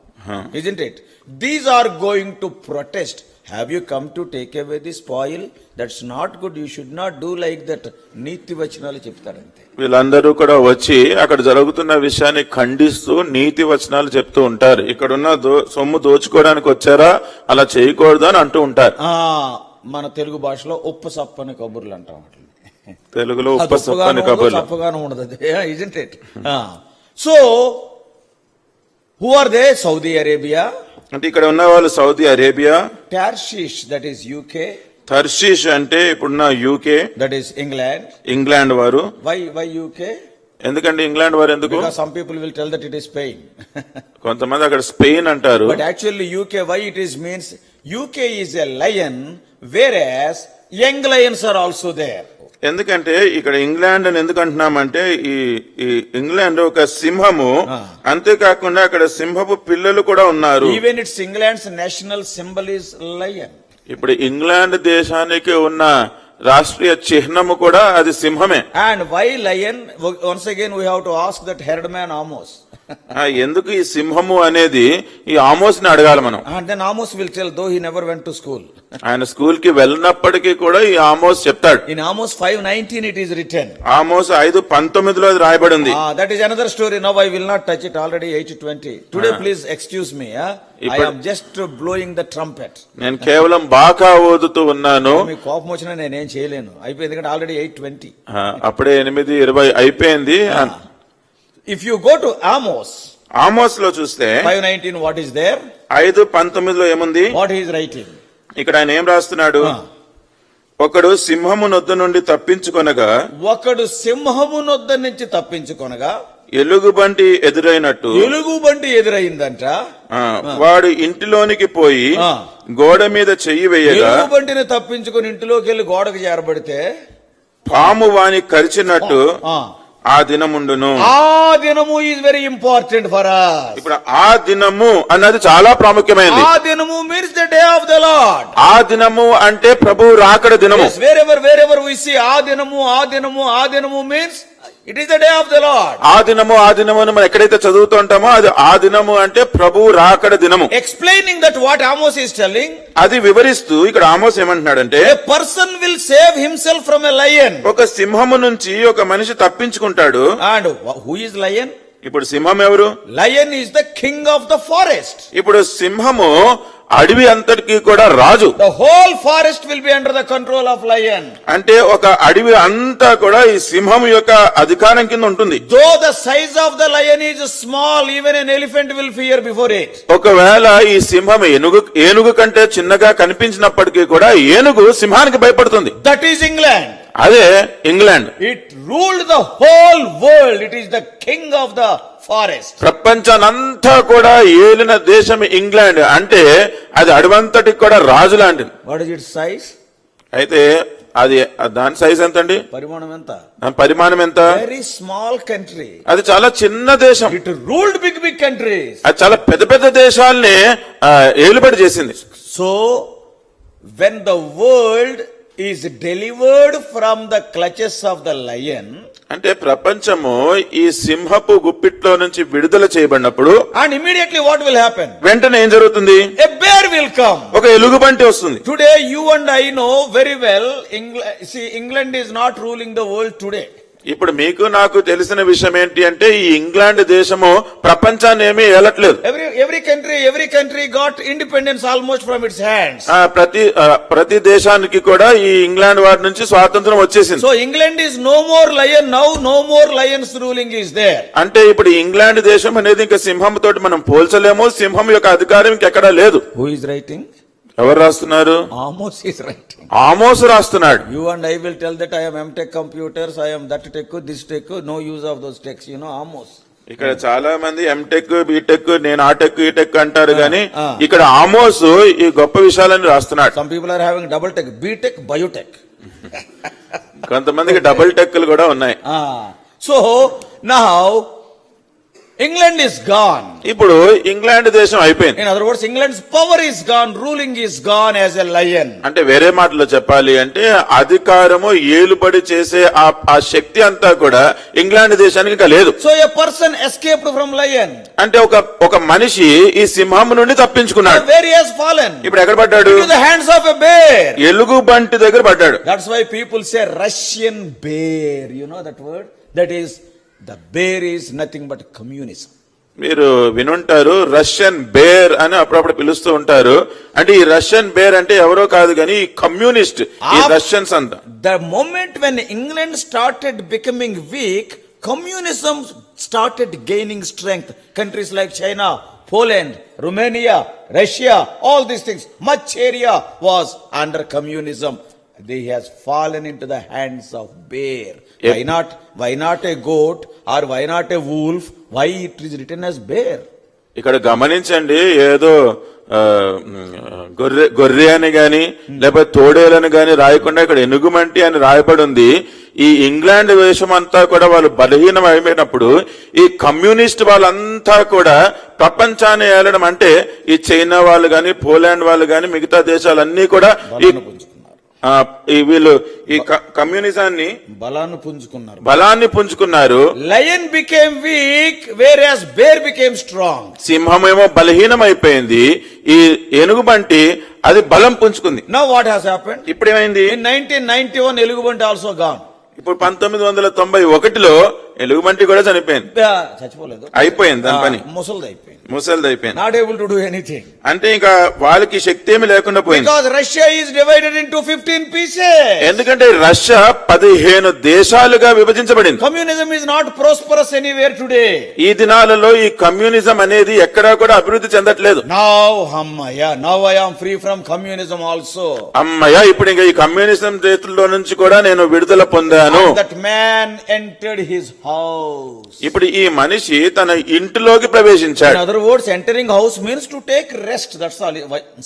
A: Isn't it? These are going to protest. Have you come to take away the spoil? That's not good. You should not do like that. నీతి వచనాలు చెప్తారంతే.
B: వీళ్ళందరూ కూడా వచ్చి అక్కడ జరుగుతున్న విషయాన్ని ఖండిస్తూ నీతి వచనాలు చెప్తూ ఉంటారు. ఇక్కడున్న సొమ్ము దోచుకోవడానికి వచ్చారా, అలా చేయకూడదు అని అంటూ ఉంటారు.
A: మన తెలుగు భాషలో ఉప్పు సప్పని కబుర్లు అంటాం.
B: తెలుగులో ఉప్పు సప్పని కబుర్లు.
A: తప్పగానే ఉండదు. Isn't it? So who are they? Saudi Arabia.
B: అంటే ఇక్కడ ఉన్న వాళ్ళు Saudi Arabia.
A: Tarshish, that is UK.
B: తర్షీష్ అంటే ఇప్పుడున్న UK,
A: that is England.
B: England వారు.
A: Why UK?
B: ఎందుకంటే ఇంగ్లాండ్ వారు ఎందుకు?
A: Because some people will tell that it is Spain.
B: కొంతమంది అక్కడ స్పెయిన్ అంటారు.
A: But actually UK, why it is means UK is a lion, whereas young lions are also there.
B: ఎందుకంటే ఇక్కడ England అని ఎందుకు అంటున్నామంటే ఈ ఇంగ్లాండ్ ఒక సింహము, అంతేకాకుండా అక్కడ సింహపు పిల్లలు కూడా ఉన్నారు.
A: Even its England's national symbol is lion.
B: ఇప్పుడు ఇంగ్లాండ్ దేశానికి ఉన్న రాష్ట్రీయ చిహ్నము కూడా అది సింహమే.
A: And why lion? Once again we have to ask that herdman Amos.
B: ఎందుకు ఈ సింహము అనేది ఈ ఆమోస్ ని అడగాలి మనం.
A: And then Amos will tell, though he never went to school.
B: ఆయన స్కూల్ కి వెళ్ళినప్పటికీ కూడా ఈ ఆమోస్ చెప్తాడు.
A: In Amos 5:19 it is written.
B: Amos 5:19 అది రాయబడి ఉంది.
A: That is another story. Now I will not touch it. Already 8:20. Today please excuse me. I am just blowing the trumpet.
B: నేను కేవలం బాకా ఊదుతూ ఉన్నాను.
A: మీ కోపం వచ్చినా నేనేం చేయలేను. అయిపోయింది ఎందుకంటే ఆల్రెడీ 8:20.
B: అప్పుడే 8:20 అయిపోయింది.
A: If you go to Amos,
B: Amos లో చూస్తే
A: 5:19 what is there?
B: 5:19 ఏముంది?
A: What he is writing?
B: ఇక్కడ ఆయన ఏం రాస్తున్నాడు? ఒకడు సింహము నొద్ద నుండి తప్పించుకొనగా,
A: ఒకడు సింహము నొద్ద నుంచి తప్పించుకొనగా
B: ఎలుగుబంటి ఎదురైనట్టు,
A: ఎలుగుబంటి ఎదురైందంట.
B: వాడు ఇంటిలోనికి పోయి గోడ మీద చెయ్యి వేయగా,
A: ఎలుగుబంటిని తప్పించుకొని ఇంటిలోకి వెళ్ళి గోడకు చేరబడితే
B: పాము వాని కరిచినట్టు ఆ దినముండును.
A: ఆ దినము is very important for us.
B: ఇప్పుడు ఆ దినము అన్నది చాలా ప్రాముఖ్యమైనది.
A: ఆ దినము means the day of the lord.
B: ఆ దినము అంటే ప్రభువు రాకడ దినము.
A: Wherever we see ఆ దినము means It is the day of the Lord.
B: ఆ దినము అని మనం ఎక్కడైతే చదువుతూ ఉంటామో అది ఆ దినము అంటే ప్రభువు రాకడ దినము.
A: Explaining that what Amos is telling,
B: అది వివరిస్తూ ఇక్కడ ఆమోస్ ఏమంటున్నాడంటే,
A: a person will save himself from a lion.
B: ఒక సింహము నుంచి ఒక మనిషి తప్పించుకుంటాడు.
A: And who is lion?
B: ఇప్పుడు సింహం ఎవరు?
A: Lion is the king of the forest.
B: ఇప్పుడు సింహము అడవి అంతటికి కూడా రాజు.
A: The whole forest will be under the control of lion.
B: అంటే ఒక అడవి అంతా కూడా ఈ సింహం యొక్క అధికారం కింద ఉంటుంది.
A: Though the size of the lion is small, even an elephant will fear before it.
B: ఒకవేళ ఈ సింహం ఏనుగు కంటే చిన్నగా కనిపించినప్పటికీ కూడా ఏనుగు సింహానికి భయపడుతుంది.
A: That is England.
B: అదే England.
A: It ruled the whole world. It is the king of the forest.
B: ప్రపంచానంతా కూడా ఏలిన దేశం ఇంగ్లాండ్. అంటే అది అడవంతటికి కూడా రాజు లాంటిది.
A: What is its size?
B: అయితే అది దాని సైజ్ ఎంత అండి?
A: పరిమాణం ఎంత?
B: దాని పరిమాణం ఎంత?
A: Very small country.
B: అది చాలా చిన్న దేశం.
A: It ruled big countries.
B: అది చాలా పెద్ద దేశాల్ని ఏలుబడి చేసింది.
A: So when the world is delivered from the clutches of the lion,
B: అంటే ప్రపంచము ఈ సింహపు గుప్పిట్లో నుంచి విడుదల చేయబడినప్పుడు,
A: and immediately what will happen?
B: వెంటనే ఏం జరుగుతుంది?
A: A bear will come.
B: ఒక ఎలుగుబంటి వస్తుంది.
A: Today you and I know very well, England is not ruling the world today.
B: ఇప్పుడు మీకు నాకు తెలిసిన విషయం ఏంటి అంటే ఈ ఇంగ్లాండ్ దేశము ప్రపంచాన్ని ఏమీ ఏలట్లేదు.
A: Every country got independence almost from its hands.
B: ప్రతి దేశానికి కూడా ఈ ఇంగ్లాండ్ వారి నుంచి స్వాతంత్రం వచ్చేసింది.
A: So England is no more lion now, no more lions ruling is there.
B: అంటే ఇప్పుడు ఇంగ్లాండ్ దేశం అనేది ఇంకా సింహం తోటి మనం పోల్చలేము. సింహం యొక్క అధికారం ఇంకెక్కడా లేదు.
A: Who is writing?
B: ఎవరు రాస్తున్నారు?
A: Amos is writing.
B: ఆమోసు రాస్తున్నాడు.
A: You and I will tell that I am M.Tech computers, I am that tech, this tech, no use of those techs, you know, Amos.
B: ఇక్కడ చాలా మంది ఎంటెక్ బీటెక్, నేను ఆ tech ఈ tech అంటారు గాని ఇక్కడ ఆమోసు ఈ గొప్ప విషయాలని రాస్తున్నాడు.
A: Some people are having double tech, B.Tech, biotech.
B: కొంతమందికి డబుల్ టెక్లు కూడా ఉన్నాయి.
A: So now England is gone.
B: ఇప్పుడు ఇంగ్లాండ్ దేశం అయిపోయింది.
A: In other words, England's power is gone, ruling is gone as a lion.
B: అంటే వేరే మాటలో చెప్పాలి అంటే అధికారము ఏలుబడి చేసే ఆ శక్తి అంతా కూడా ఇంగ్లాండ్ దేశానికి ఇంకా లేదు.
A: So a person escaped from lion.
B: అంటే ఒక మనిషి ఈ సింహం నుండి తప్పించుకున్నాడు.
A: Where he has fallen?
B: ఇప్పుడు ఎక్కడ పడ్డాడు?
A: Into the hands of a bear.
B: ఎలుగు బంటి దగ్గర పడ్డాడు.
A: That's why people say Russian bear. You know that word? That is, the bear is nothing but communism.
B: మీరు వినుంటారు రష్యన్ బేర్ అని అప్పుడప్పుడు పిలుస్తూ ఉంటారు. అంటే ఈ రష్యన్ బేర్ అంటే ఎవరో కాదు కానీ ఈ కమ్యూనిస్ట్, ఈ రష్యన్స్ అంతా.
A: The moment when England started becoming weak, communism started gaining strength. Countries like China, Poland, Romania, Russia, all these things, much area was under communism. They has fallen into the hands of bear. Why not a goat or why not a wolf? Why it is written as bear?
B: ఇక్కడ గమనించండి, ఏదో గొర్రె అని గాని లేకపోతే తోడేలని గాని రాయకుండా ఇక్కడ ఎనుగుమంటి అని రాయబడి ఉంది. ఈ ఇంగ్లాండ్ దేశం అంతా కూడా వాళ్ళు బలహీనం అయిపోయినప్పుడు ఈ కమ్యూనిస్ట్ వాళ్ళంతా కూడా ప్రపంచాన్ని ఏలడం అంటే ఈ చైనా వాళ్ళు గాని పోలాండ్ వాళ్ళు గాని మిగతా దేశాలన్నీ కూడా వీళ్ళు ఈ కమ్యూనిజాన్ని బలాన్ని పుంజుకున్నారు.
A: Lion became weak whereas bear became strong.
B: సింహమేమో బలహీనం అయిపోయింది, ఈ ఎలుగుబంటి అది బలం పుంజుకుంది.
A: Now what has happened?
B: ఇప్పుడు ఏమైంది?
A: In 1991 ఎలుగుబంటి also gone.
B: ఇప్పుడు 1991లో ఎలుగుబంటి కూడా చనిపోయింది.
A: చచ్చిపోలేదు,
B: అయిపోయింది దాని పని, ముసలిది అయిపోయింది.
A: Not able to do anything.
B: అంటే ఇంకా వాళ్ళకి శక్తి ఏమి లేకుండా పోయింది.
A: Because Russia is divided into 15 pieces.
B: ఎందుకంటే రష్యా 15 దేశాలుగా విభజించబడింది.
A: Communism is not prosperous anywhere today.
B: ఈ దినాలలో ఈ కమ్యూనిజం అనేది ఎక్కడా కూడా అభివృద్ధి చెందట్లేదు.
A: Now I am free from communism also.
B: అమ్మయ్య, ఇప్పుడు ఇంకా ఈ కమ్యూనిజం చేతుల్లో నుంచి కూడా నేను విడుదల పొందాను.
A: That man entered his house.
B: ఇప్పుడు ఈ మనిషి తన ఇంటిలోకి ప్రవేశించాడు.
A: In other words, entering house means to take rest. That's all.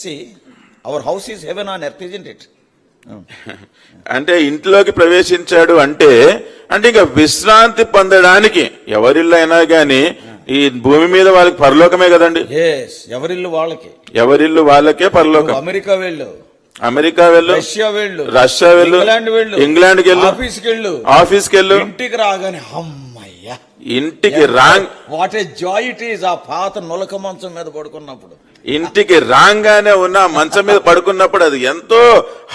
A: See, our house is heaven on earth, isn't it?
B: అంటే ఇంట్లోకి ప్రవేశించాడు అంటే ఇంకా విశ్రాంతి పొందడానికి ఎవరిల్లు అయినా గాని ఈ భూమి మీద వాళ్ళకి పరలోకమే కదండి.
A: ఎవరిల్లు వాళ్ళకే
B: పరలోకం.
A: అమెరికా వెళ్ళు,
B: అమెరికా వెళ్ళు, రష్యా వెళ్ళు, ఇంగ్లాండ్కి వెళ్ళు, ఆఫీస్కి వెళ్ళు,
A: ఇంటికి రాగానే అమ్మయ్యా
B: ఇంటికి
A: what a Joy it is ఆ పాత నులక మంచం మీద పడుకున్నప్పుడు.
B: ఇంటికి రాగానే ఉన్న మంచం మీద పడుకున్నప్పుడు అది ఎంతో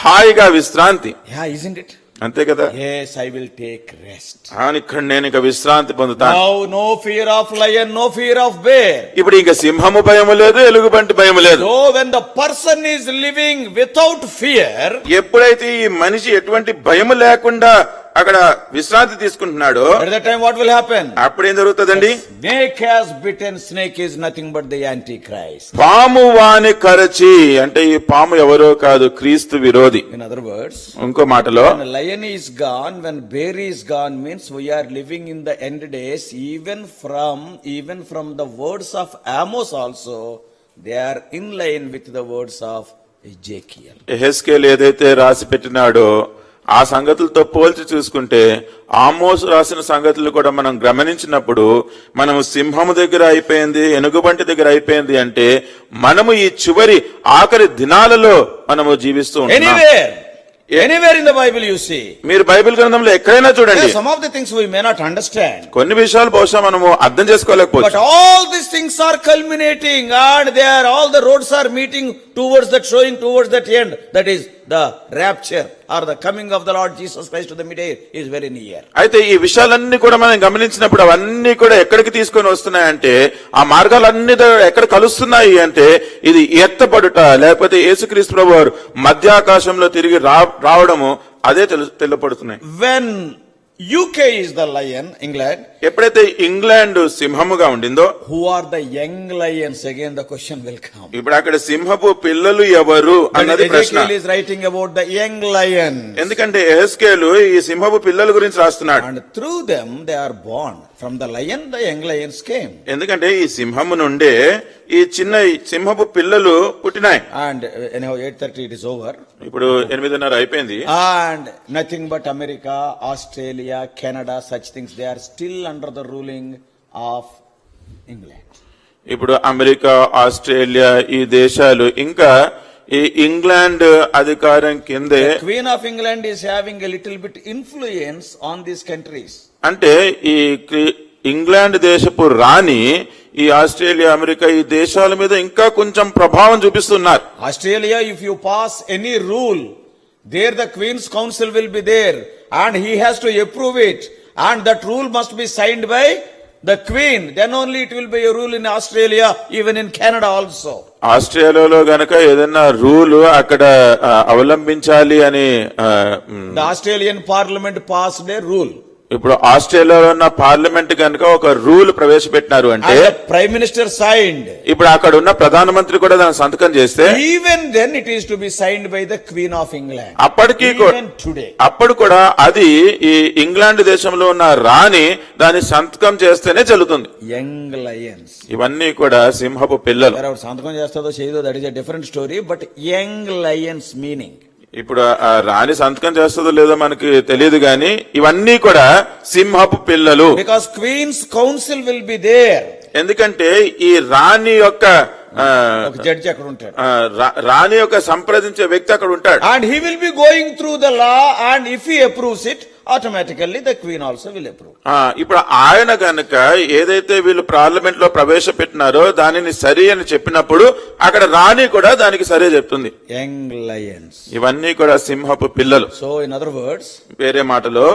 B: హాయిగా విశ్రాంతి.
A: isn't it?
B: అంతే కదా.
A: Yes, I will take rest.
B: ఇక్కడ నేను ఇక విశ్రాంతి పొందుతాను.
A: Now no fear of lion, no fear of bear.
B: ఇప్పుడు ఇంకా సింహము భయము లేదు, ఎలుగుబంటి భయము లేదు.
A: So when the person is living without fear,
B: ఎప్పుడైతే ఈ మనిషి ఎటువంటి భయము లేకుండా అక్కడ విశ్రాంతి తీసుకుంటున్నాడు,
A: at that time what will happen?
B: అప్పుడు ఏం జరుగుతుందండి?
A: Snake has bitten. Snake is nothing but the antichrist.
B: పాము వాని కరచి, అంటే ఈ పాము ఎవరో కాదు, క్రీస్తు విరోధి.
A: In other words,
B: ఇంకో మాటలో,
A: when lion is gone, when bear is gone, means we are living in the end days. Even from the words of Amos also, they are in line with the words of Ezekiel.
B: యెహెజ్కేలు ఏదైతే రాసి పెట్టినాడో ఆ సంగతులతో పోల్చి చూసుకుంటే ఆమోసు రాసిన సంగతులు కూడా మనం గమనించినప్పుడు మనము సింహము దగ్గర అయిపోయింది, ఎనుగుబంటి దగ్గర అయిపోయింది అంటే మనము ఈ చివరి ఆఖరి దినాలలో మనము జీవిస్తూ ఉంటాం.
A: Anywhere in the Bible you see.
B: మీరు బైబిల్ గ్రంథంలో ఎక్కడైనా చూడండి.
A: Some of the things we may not understand.
B: కొన్ని విషయాలు బహుశా మనము అర్థం చేసుకోలేకపోవచ్చు.
A: But all these things are culminating and all the roads are meeting towards that, showing towards that end. That is the rapture or the coming of the Lord Jesus Christ to the mid-air is very near.
B: అయితే ఈ విషయాలన్నీ కూడా మనం గమనించినప్పుడు అవన్నీ కూడా ఎక్కడికి తీసుకొని వస్తున్నాయంటే ఆ మార్గాలన్నీ ఎక్కడ కలుస్తున్నాయి అంటే ఇది ఎత్తపడుట, లేకపోతే యేసుక్రీస్తు ప్రభువారు మధ్యాకాశంలో తిరిగి రావడము అదే తెల్లపడుతున్నాయి.
A: When UK is the lion, England.
B: ఎప్పుడైతే England సింహముగా ఉండిందో,
A: who are the young lions? Again the question will come.
B: ఇప్పుడు అక్కడ సింహపు పిల్లలు ఎవరు అన్నది ప్రశ్న.
A: Ezekiel is writing about the young lion.
B: ఎందుకంటే యెహెజ్కేలు ఈ సింహపు పిల్లల గురించి రాస్తున్నాడు.
A: And through them they are born. From the lion the young lions came.
B: ఎందుకంటే ఈ సింహము నుండే ఈ చిన్న సింహపు పిల్లలు పుట్టినాయి.
A: And anyhow 8:30 it is over.
B: ఇప్పుడు 8:30 అయిపోయింది.
A: And nothing but America, Australia, Canada, such things, they are still under the ruling of England.
B: ఇప్పుడు అమెరికా, ఆస్ట్రేలియా ఈ దేశాలు ఇంకా ఈ ఇంగ్లాండ్ అధికారం కిందే.
A: The Queen of England is having a little bit influence on these countries.
B: అంటే ఈ England దేశపు రాణి ఈ ఆస్ట్రేలియా, అమెరికా ఈ దేశాల మీద ఇంకా కొంచెం ప్రభావం చూపిస్తున్నారు.
A: Australia, if you pass any rule, there the Queen's Council will be there and he has to approve it, and that rule must be signed by the Queen. Then only it will be a rule in Australia, even in Canada also.
B: ఆస్ట్రేలియాలో గనక ఏదైనా rule అక్కడ అవలంబించాలి అని
A: the Australian Parliament passed a rule.
B: ఇప్పుడు ఆస్ట్రేలియాలో ఉన్న parliament కనుక ఒక రూల్ ప్రవేశపెట్టినారు అంటే
A: ప్రైమ్ మినిస్టర్ సైన్డ్,
B: ఇప్పుడు అక్కడ ఉన్న ప్రధానమంత్రి కూడా దాని సంతకం చేస్తే
A: even then it is to be signed by the queen of England.
B: అప్పటికి అప్పుడు కూడా అది ఈ ఇంగ్లాండ్ దేశంలో ఉన్న రాణి దాని సంతకం చేస్తేనే చెల్లుతుంది.
A: యంగ్ లయన్స్,
B: ఇవన్నీ కూడా సింహపు పిల్లలు.
A: సంతకం చేస్తుందో చేయదో that is a different story, but young lions meaning.
B: ఇప్పుడు ఆ రాణి సంతకం చేస్తుందో లేదో మనకి తెలియదు గాని ఇవన్నీ కూడా సింహపు పిల్లలు.
A: Because queen's council will be there.
B: ఎందుకంటే ఈ రాణి యొక్క
A: జడ్జి అక్కడ ఉంటాడు,
B: రాణి యొక్క సంప్రదించే వ్యక్తి అక్కడ ఉంటాడు.
A: And he will be going through the law, and if he approves it automatically the queen also will approve.
B: ఇప్పుడు ఆయన గనుక ఏదైతే వీళ్ళు పార్లమెంట్ లో ప్రవేశపెట్టినారో దానిని సరి అని చెప్పినప్పుడు అక్కడ రాణి కూడా దానికి సరే చెప్తుంది.
A: యంగ్ లయన్స్,
B: ఇవన్నీ కూడా సింహపు పిల్లలు.
A: సో ఇన్ అదర్ వర్డ్స్,
B: వేరే మాటలో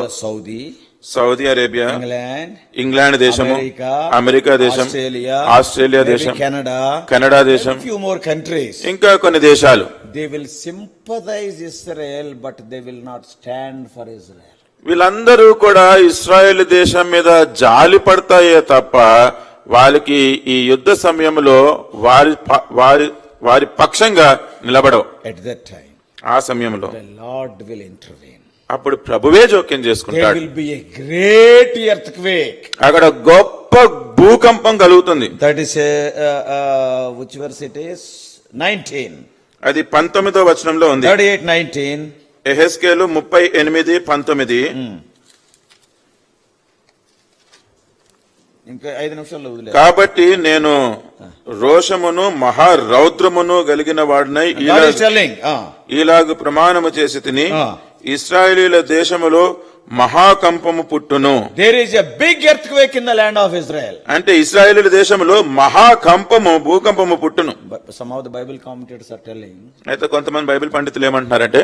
B: సౌదీ అరేబియా, ఇంగ్లాండ్ దేశము, అమెరికా దేశం, ఆస్ట్రేలియా దేశం, కెనడా దేశం,
A: few more countries,
B: ఇంకా కొన్ని దేశాలు,
A: they will sympathize Israel but they will not stand for Israel.
B: వీళ్ళందరూ కూడా ఇశ్రాయేల్ దేశం మీద జాలి పడతాయే తప్ప వాళ్ళకి ఈ యుద్ధ సమయంలో వారి పక్షంగా నిలబడవు.
A: At that time,
B: ఆ సమయంలో
A: the Lord will intervene.
B: అప్పుడు ప్రభువే జోక్యం చేసుకుంటాడు.
A: There will be a great earthquake.
B: అక్కడ గొప్ప భూకంపం కలుగుతుంది.
A: That is which verse it is? 19.
B: అది 19వ వచనంలో ఉంది.
A: 38:19.
B: యెహెజ్కేలు 38:19.
A: ఇంకా 5 నిమిషాల్లో వదిలేదు.
B: కాబట్టి నేను రోషమును మహారౌద్రమును కలిగిన వాడినై ఇలాగు ప్రమాణము చేసి తిని ఇశ్రాయేలీల దేశములో మహాకంపము పుట్టును.
A: There is a big earthquake in the land of Israel.
B: అంటే ఇశ్రాయేలీల దేశంలో మహాకంపము భూకంపము పుట్టును.
A: Some of the Bible commentators are telling
B: అయితే కొంతమంది బైబిల్ పండితులు ఏమంటున్నారంటే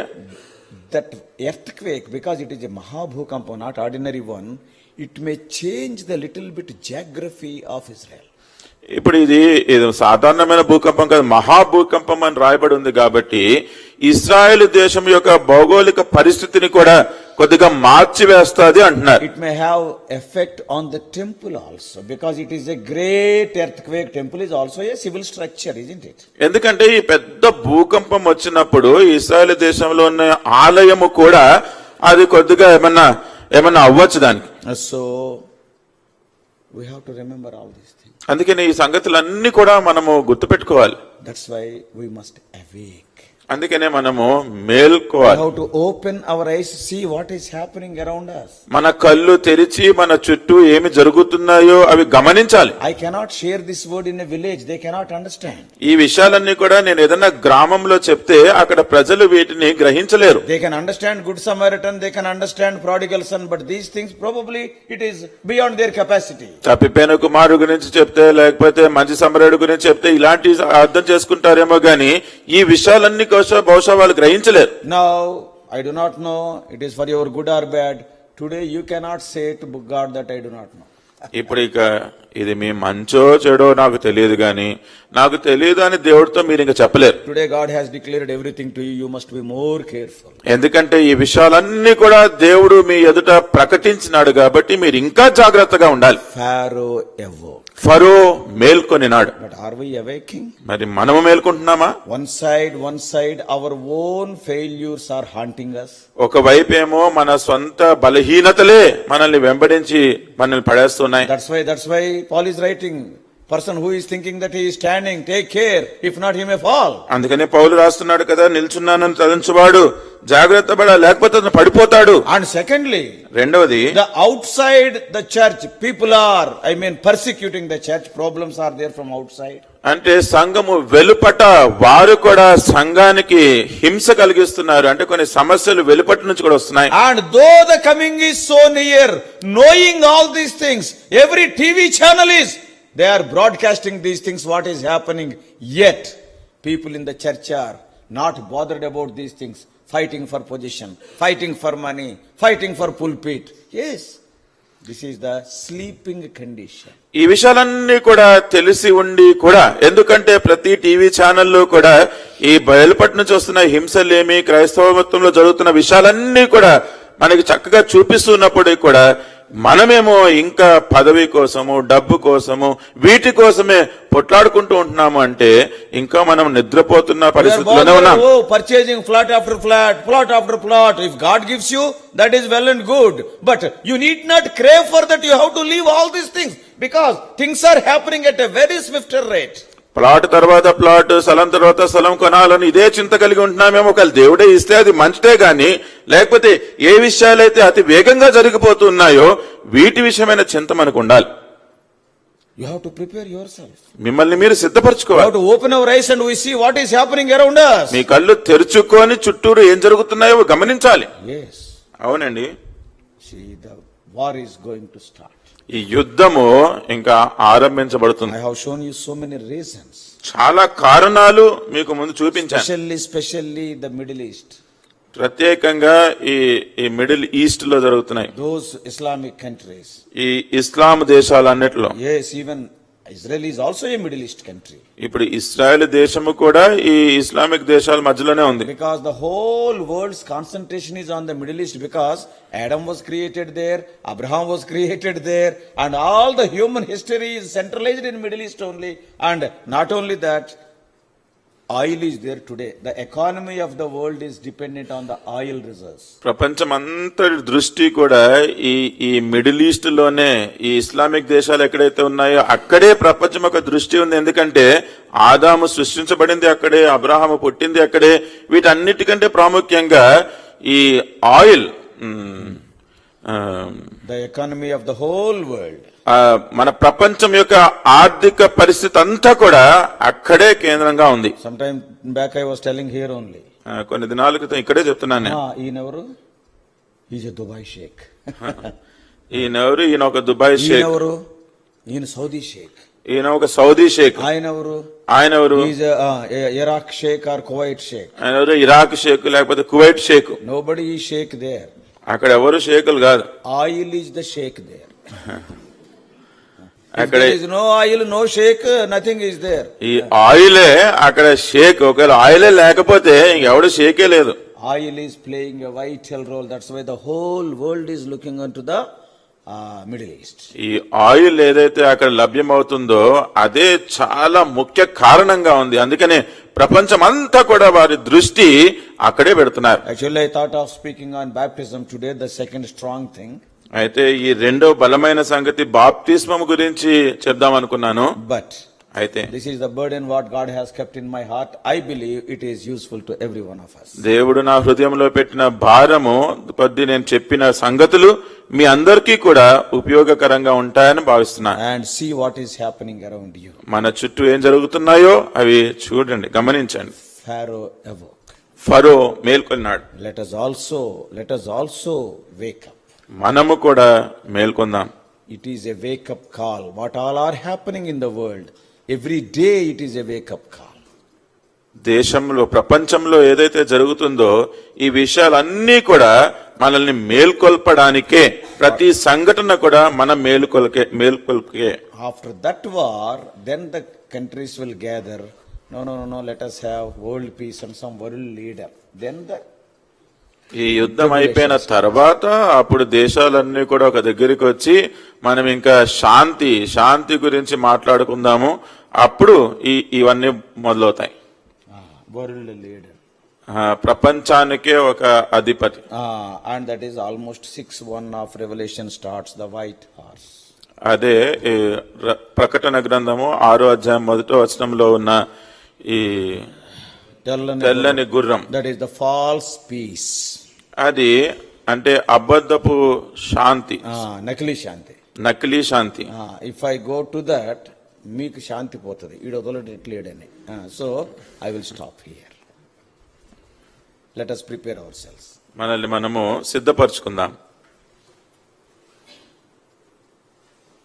A: that earthquake, because it is a mahabhukampa, not ordinary one, it may change the little bit geography of Israel.
B: ఇప్పుడు ఇది సాధారణమైన భూకంపం కాదు, మహాభూకంపం అని రాయబడి ఉంది కాబట్టి ఇశ్రాయేల్ దేశం యొక్క భౌగోళిక పరిస్థితిని కూడా కొద్దిగా మార్చివేస్తాది అంటున్నారు.
A: It may have effect on the temple also, because it is a great earthquake. Temple is also a civil structure, isn't it?
B: ఎందుకంటే ఈ పెద్ద భూకంపం వచ్చినప్పుడు ఇశ్రాయేల్ దేశంలో ఉన్న ఆలయము కూడా అది కొద్దిగా ఏమన్నా అవ్వచ్చు దానికి.
A: So we have to remember all these things.
B: అందుకని ఈ సంగతులన్నీ కూడా మనము గుర్తుపెట్టుకోవాలి.
A: That's why we must awake.
B: అందుకనే మనము మేల్కోవాలి.
A: We have to open our eyes, see what is happening around us.
B: మన కళ్ళు తెరిచి మన చుట్టూ ఏమి జరుగుతున్నాయో అవి గమనించాలి.
A: I cannot share this word in a village, they cannot understand.
B: ఈ విషయాలన్నీ కూడా నేను ఏదైనా గ్రామంలో చెప్తే అక్కడ ప్రజలు వీటిని గ్రహించలేరు.
A: They can understand Good Samaritan, they can understand prodigal son, but these things probably it is beyond their capacity.
B: తప్పిపోయిన కుమారుడు గురించి చెప్తే లేకపోతే మంచి సమరయుడు గురించి చెప్తే ఇలాంటి అర్థం చేసుకుంటారేమో గాని ఈ విషయాలన్నీ బహుశా వాళ్ళు గ్రహించలేరు.
A: Now I do not know it is for your good or bad. Today you cannot say to God that I do not know.
B: ఇప్పుడు ఇక ఇది మీ మంచో చెడో నాకు తెలియదు గాని నాకు తెలియదు అని దేవుడితో మీరు ఇంకా చెప్పలేరు.
A: Today God has declared everything to you, you must be more careful.
B: ఎందుకంటే ఈ విషయాలన్నీ కూడా దేవుడు మీ ఎదుట ప్రకటించినాడు కాబట్టి మీరు ఇంకా జాగ్రత్తగా ఉండాలి.
A: Pharaoh awoke.
B: Pharaoh మేల్కొనినాడు.
A: But are we awaking?
B: మరి మనము మేల్కొంటున్నామా?
A: One side our own failures are haunting us.
B: ఒకవైపేమో మన సొంత బలహీనతలే మనల్ని వెంబడించి మనల్ని పడేస్తున్నాయి.
A: That's why Paul is writing, person who is thinking that he is standing, take care, if not he may fall.
B: అందుకనే పౌలు రాస్తున్నాడు కదా, నిల్చున్నానని తలంచువాడు జాగ్రత్త పడాలి, లేకపోతే అతను పడిపోతాడు.
A: And secondly,
B: రెండవది,
A: the outside the church people are, persecuting the church. Problems are there from outside.
B: అంటే సంఘము వెలుపట వారు కూడా సంఘానికి హింస కలిగిస్తున్నారు. అంటే కొన్ని సమస్యలు వెలుపటి నుంచి కూడా వస్తున్నాయి.
A: And though the coming is so near, knowing all these things, every TV channel they are broadcasting these things, what is happening, yet people in the church are not bothered about these things, fighting for position, fighting for money, fighting for pulpit. Yes, this is the sleeping condition.
B: ఈ విషయాలన్నీ కూడా తెలిసి ఉండి కూడా, ఎందుకంటే ప్రతి TV ఛానల్లో కూడా ఈ బయలుపటి నుంచి వస్తున్న హింసలేమి, క్రైస్తవత్వంలో జరుగుతున్న విషయాలన్నీ కూడా మనకి చక్కగా చూపిస్తున్నప్పుడు కూడా మనమేమో ఇంకా పదవి కోసము, డబ్బు కోసము, వీటి కోసమే పొట్లాడుకుంటూ ఉంటున్నాము. అంటే ఇంకా మనం నిద్రపోతున్న పరిస్థితిలోనే ఉన్నాం.
A: Purchasing flat after flat, plot after plot. If God gives you, that is well and good, but you need not crave for that. You have to leave all these things, because things are happening at a very swifter rate.
B: Plot తర్వాత plot, స్థలం తర్వాత స్థలం కొనాలని ఇదే చింత కలిగి ఉంటున్నామేమో. ఒకవేళ దేవుడే ఇస్తే అది మంచిదే గాని, లేకపోతే ఏ విషయాలైతే అతి వేగంగా జరిగిపోతున్నాయో వీటి విషయమైన చింత మనకు ఉండాలి.
A: You have to prepare yourself.
B: మిమ్మల్ని మీరు
A: We
B: సిద్ధపరచుకోవాలి.
A: have to open our eyes and we see what is happening around us.
B: మీ కళ్ళు తెరుచుకొని చుట్టూరు ఏం జరుగుతున్నాయో గమనించాలి.
A: Yes.
B: అవునండి,
A: See, the war is going to start.
B: ఈ యుద్ధము ఇంకా ఆరంభించబడుతుంది.
A: I have shown you so many reasons.
B: చాలా కారణాలు మీకు ముందు చూపించాను.
A: Especially the Middle East.
B: ప్రత్యేకంగా ఈ మిడిల్ ఈస్ట్ లో జరుగుతున్నాయి.
A: Those Islamic countries.
B: ఈ ఇస్లాం దేశాలన్నిటిలో.
A: Yes, even Israel is also a Middle East country.
B: ఇప్పుడు ఇస్రాయేల్ దేశము కూడా ఈ ఇస్లామిక్ దేశాల మధ్యలోనే ఉంది.
A: Because the whole world's concentration is on the Middle East, because Adam was created there, Abraham was created there, and all the human history is centralized in Middle East only. And not only that, oil is there today. The economy of the world is dependent on the oil reserves.
B: ప్రపంచమంతటి దృష్టి కూడా ఈ middle east లోనే, ఈ Islamic దేశాలు ఎక్కడైతే ఉన్నాయో అక్కడే ప్రపంచం యొక్క దృష్టి ఉంది. ఎందుకంటే ఆదాము సృష్టించబడింది అక్కడే, అబ్రహాము పుట్టింది అక్కడే. వీటన్నిటికంటే ప్రాముఖ్యంగా ఈ oil,
A: The economy of the whole world.
B: మన ప్రపంచం యొక్క ఆర్థిక పరిస్థితి అంతా కూడా అక్కడే కేంద్రంగా ఉంది.
A: Sometime back I was telling here only.
B: కొన్ని దినాల క్రితం ఇక్కడే చెప్తున్నాను నేను.
A: ఈయనెవరు? Is a Dubai sheikh.
B: ఈయనెవరు? ఈయన ఒక దుబాయ్ షేక్.
A: ఈయనెవరు? ఈయన సౌదీ షేక్.
B: ఈయన ఒక సౌదీ షేక్.
A: ఆయనెవరు?
B: ఆయనెవరు?
A: Is Iraq sheikh or Kuwait sheikh.
B: ఆయనెవరు? ఇరాక్ షేక్ లేకపోతే కువైట్ షేక్.
A: నోబడీ ఈ షేక్ దేర్.
B: అక్కడ ఎవరు షేకులు కాదు.
A: Oil is the sheikh there.
B: అక్కడ
A: no oil no sheikh nothing is there.
B: ఈ ఆయిలే అక్కడ షేక్. ఒకవేళ ఆయిలే లేకపోతే ఇంకెవడు షేకే లేదు.
A: Oil is playing a vital role. That's why the whole world is looking onto the Middle East.
B: ఈ ఆయిల్ ఏదైతే అక్కడ లభ్యమవుతుందో అదే చాలా ముఖ్య కారణంగా ఉంది. అందుకనే ప్రపంచం అంతా కూడా వారి దృష్టి అక్కడే పెడుతున్నారు.
A: Actually, I thought of speaking on baptism today, the second strong thing.
B: అయితే ఈ రెండో బలమైన సంగతి బాప్తిస్మం గురించి చెప్దాం అనుకున్నాను.
A: But
B: అయితే
A: this is the burden what God has kept in my heart. I believe it is useful to every one of us.
B: దేవుడు నా హృదయంలో పెట్టిన భారము కొద్ది నేను చెప్పిన సంగతులు మీ అందరికీ కూడా ఉపయోగకరంగా ఉంటాయని భావిస్తున్నాను.
A: And see what is happening around you.
B: మన చుట్టూ ఏం జరుగుతున్నాయో అవి చూడండి, గమనించండి.
A: Pharaoh awoke.
B: ఫరో మేల్కొన్నాడు.
A: Let us also wake up.
B: మనము కూడా మేల్కొందాం.
A: It is a wake up call. What all are happening in the world, every day it is a wake up call.
B: దేశంలో ప్రపంచంలో ఏదైతే జరుగుతుందో ఈ విషయాలన్నీ కూడా మనల్ని మేల్కొల్పడానికే. ప్రతి సంఘటన కూడా మన మేల్కొల్పే.
A: After that war, then the countries will gather. No, let us have world peace and some world leader. Then
B: ఈ యుద్ధం అయిపోయిన తర్వాత అప్పుడు దేశాలన్నీ కూడా ఒక దగ్గరికి వచ్చి మనం ఇంకా శాంతి గురించి మాట్లాడుకుందాము. అప్పుడు ఇవన్నీ మొదలవుతాయి.
A: వరల్డ్ లీడర్,
B: ప్రపంచానికే ఒక అధిపతి.
A: And that is almost 6:1 of revolution starts the white horse.
B: అదే ప్రకటన గ్రంథము 6వ అధ్యాయం 1వ వచనంలో ఉన్న ఈ తెల్లని గుర్రం.
A: That is the false peace.
B: అది అంటే అబద్ధపు శాంతి, నకిలీ శాంతి.
A: If I go to that మీకు శాంతి పోతుంది, ఈడు వదలట్లేడని. So I will stop here. Let us prepare ourselves.
B: మనల్ని మనము సిద్ధపరచుకుందాం.